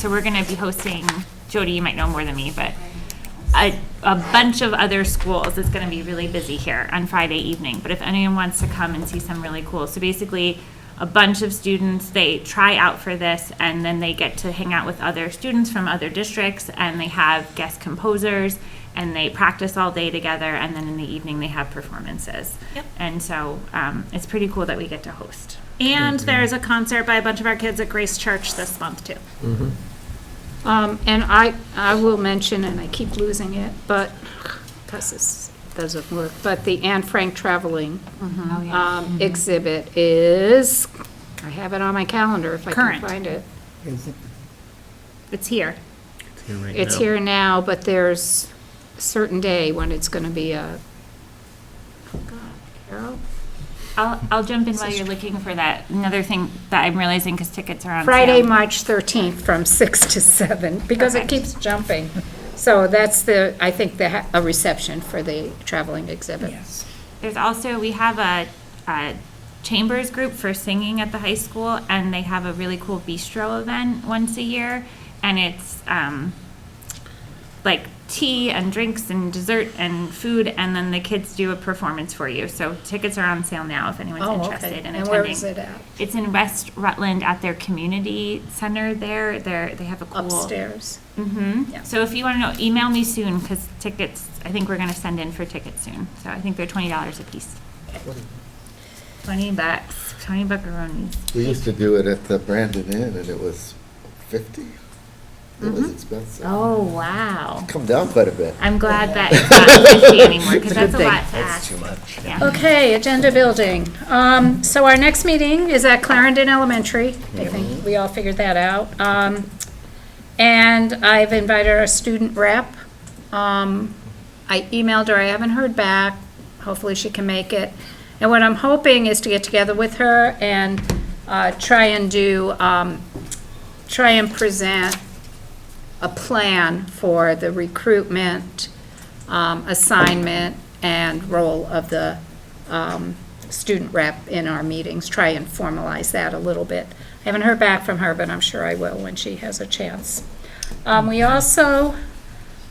we're gonna be hosting, Jody, you might know more than me, but a bunch of other schools. It's gonna be really busy here on Friday evening. But if anyone wants to come and see some really cool, so basically a bunch of students, they try out for this and then they get to hang out with other students from other districts, and they have guest composers and they practice all day together, and then in the evening they have performances. Yep. And so it's pretty cool that we get to host. And there's a concert by a bunch of our kids at Grace Church this month too. And I will mention, and I keep losing it, but, because this doesn't work, but the Anne Frank Traveling exhibit is, I have it on my calendar if I can Current. find it. It's here. It's here now, but there's a certain day when it's going to be a, oh God, Carol? I'll jump in while you're looking for that. Another thing that I'm realizing, because tickets are on Friday, sale. March 13th from 6 to 7, because it Perfect. keeps jumping. So that's I think a reception for the traveling exhibit. There's also, we have a chambers group for singing at the high school, and they have a really cool bistro event once a year, and it's like tea and drinks and dessert and food, and then the kids do a performance for you. So tickets are on sale now if anyone's Oh, interested okay. in And attending. where is it at? It's in West Rutland at their community center there. They have a cool Upstairs? Mm-hmm. Yeah. So if you want to know, email me soon, because tickets, I think we're going to send in for tickets soon. So I think they're $20 a piece. 20 bucks, 20 buckaroonies. We used to do it at the Brandon Inn, and it was 50. It was expensive. Oh, wow. Come down quite a bit. I'm glad that it's not 50 anymore, because that's a thing. lot to ask. Too much. Yeah. Okay, agenda building. So our next meeting is at Clarendon Elementary. I think we all figured that out. And I've invited our student rep. I emailed her, I haven't heard back. Hopefully she can make it. And what I'm hoping is to get together with her and try and present a plan for the recruitment, assignment, and role of the student rep in our meetings, try and formalize that a little bit. I haven't heard back from her, but I'm sure I will when she has a chance. We also,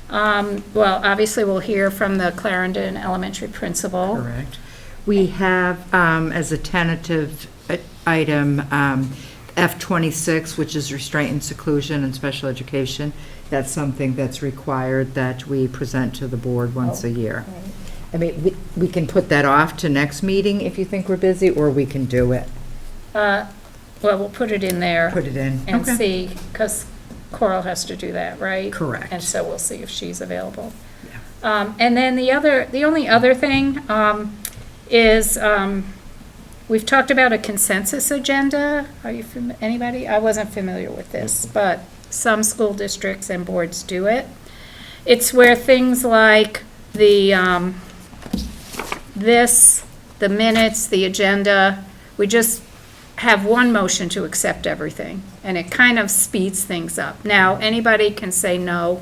well, obviously we'll hear from the Clarendon Elementary principal. Correct. We have, as a tentative item, F26, which is restraint and seclusion and special education. That's something that's required that we present to the board once a year. I mean, we can put that off to next meeting if you think we're busy, or we can do it. Well, we'll put it in there. Put it in. And Okay. see, because Coral has to do that, right? Correct. And so we'll see if she's available. And then the only other thing is, we've talked about a consensus agenda. Are you, anybody? I wasn't familiar with this, but some school districts and boards do it. It's where things like the minutes, the agenda, we just have one motion to accept everything, and it kind of speeds things up. Now, anybody can say no,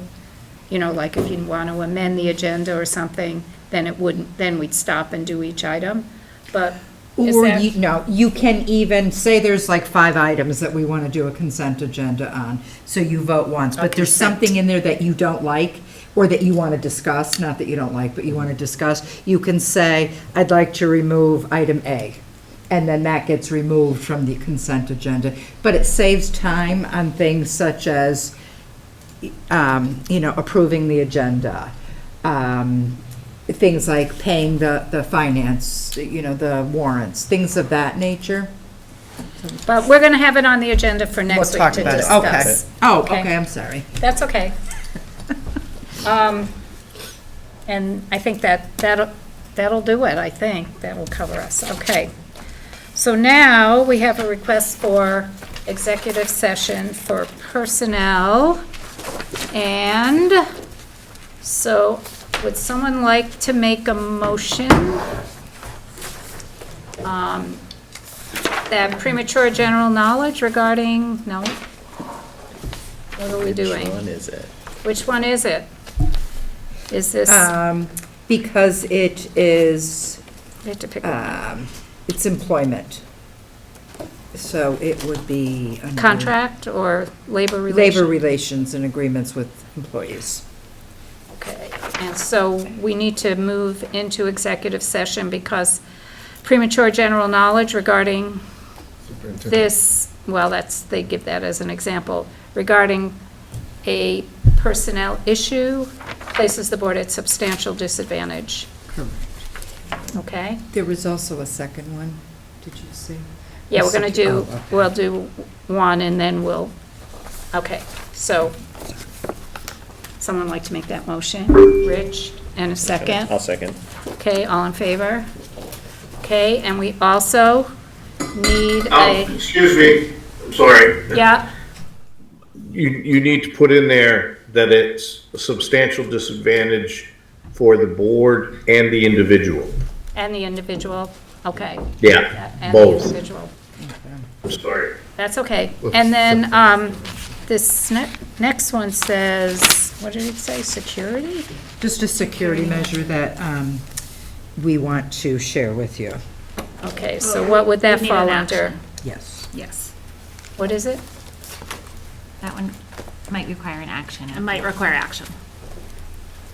like if you want to amend the agenda or something, then we'd stop and do each item, but is Or, that- you can even say there's like 5 items that we want to do a consent agenda on, so you vote once, but there's consent. something in there that you don't like, or that you want to discuss, not that you don't like, but you want to discuss, you can say, I'd like to remove item A, and then that gets removed from the consent agenda. But it saves time on things such as, approving the agenda, things like paying the finance, the warrants, things of that nature. But we're going to have it on the agenda for next week to discuss. Okay. Oh, Okay. okay, I'm sorry. That's okay. And I think that'll do it, I think. That'll cover us. Okay. So now we have a request for executive session for personnel. And so would someone like to make a motion that premature general knowledge regarding, no? What are we doing? Which one is it? Which one is it? Is this, Because it is, we have to pick one. it's employment. So it would be. under Contract or labor relations? Labor relations and agreements with employees. Okay, and so we need to move into executive session because premature general knowledge regarding this, well, they give that as an example, regarding a personnel issue places the board at substantial disadvantage. Correct. Okay? There was also a second one, did you see? Yeah, we're gonna do, Oh, okay. we'll do one and then we'll, okay, so, someone like to make that motion? Rich, and a second? I'll second. Okay, all in favor? Okay, and we also need Excuse me, I'm sorry. yeah, You need to put in there that it's a substantial disadvantage for the board and the individual. and the individual, okay. Yeah, And the both. individual, I'm sorry. that's okay. And then, this next one says, what did it say, security? Just a security measure that we want to share with you. Okay, so what would that We need fall an under? action. Yes. Yes. What is it? That one might require an action. It might require action.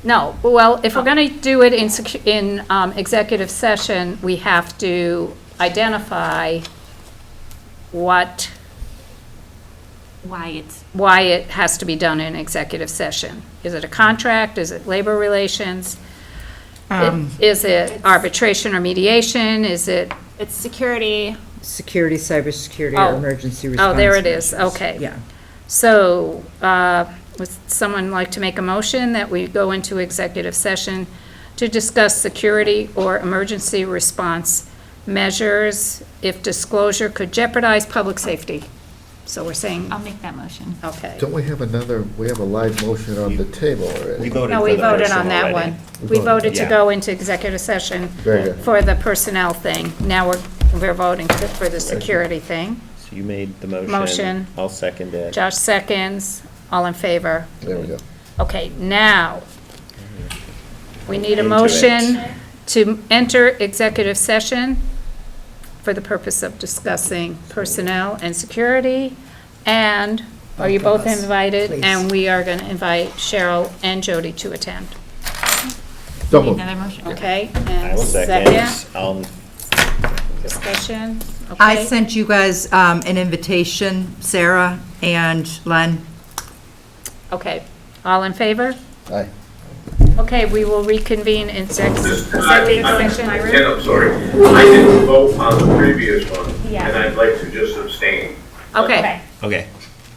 No, well, if we're going to do it in executive session, we have to identify why it has to be done in executive session. Is it a contract? Is it labor relations? Is it arbitration or mediation? Is it? It's security. Security, cybersecurity, Oh. or emergency response. Oh, there it is, measures. okay. Yeah. So, would someone like to make a motion that we go into executive session to discuss security or emergency response measures if disclosure could jeopardize public safety? So we're saying, I'll make that motion. okay. Don't we have we have a live motion on the table already? We voted No, for we the voted person on that already. one. We voted to Yeah. go into executive session Very good. for the personnel thing. Now we're voting for the security thing. So you made the motion. Motion. I'll second it. Josh seconds, all in favor? There we go. Okay, now, we need a Into motion it. to enter executive session for the purpose of discussing personnel and security, and are you Both of both us, invited? please. And we are going to invite Cheryl and Jody to attend, So Need moved. another motion? okay? I And will second. I'll discussion, I okay? sent you guys an invitation, Sarah and Len. Okay, all in favor? Aye. Okay, we will reconvene in executive session. Ken, I'm sorry, I didn't vote on the previous one, and I'd like to just abstain Okay, Okay.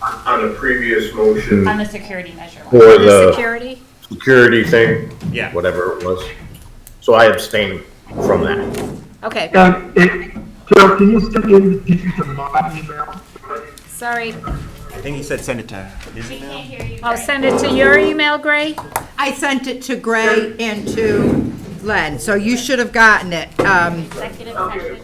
on the previous motion On the security measure one. for the the security? security thing, Yeah. whatever it was. So I abstain from that. Okay, Carol, can you send the invitation to my email? sorry. I think he said send it to his email. I'll send it to your email, Gray? I sent it to Gray and to Len, so you should have gotten it. Executive session.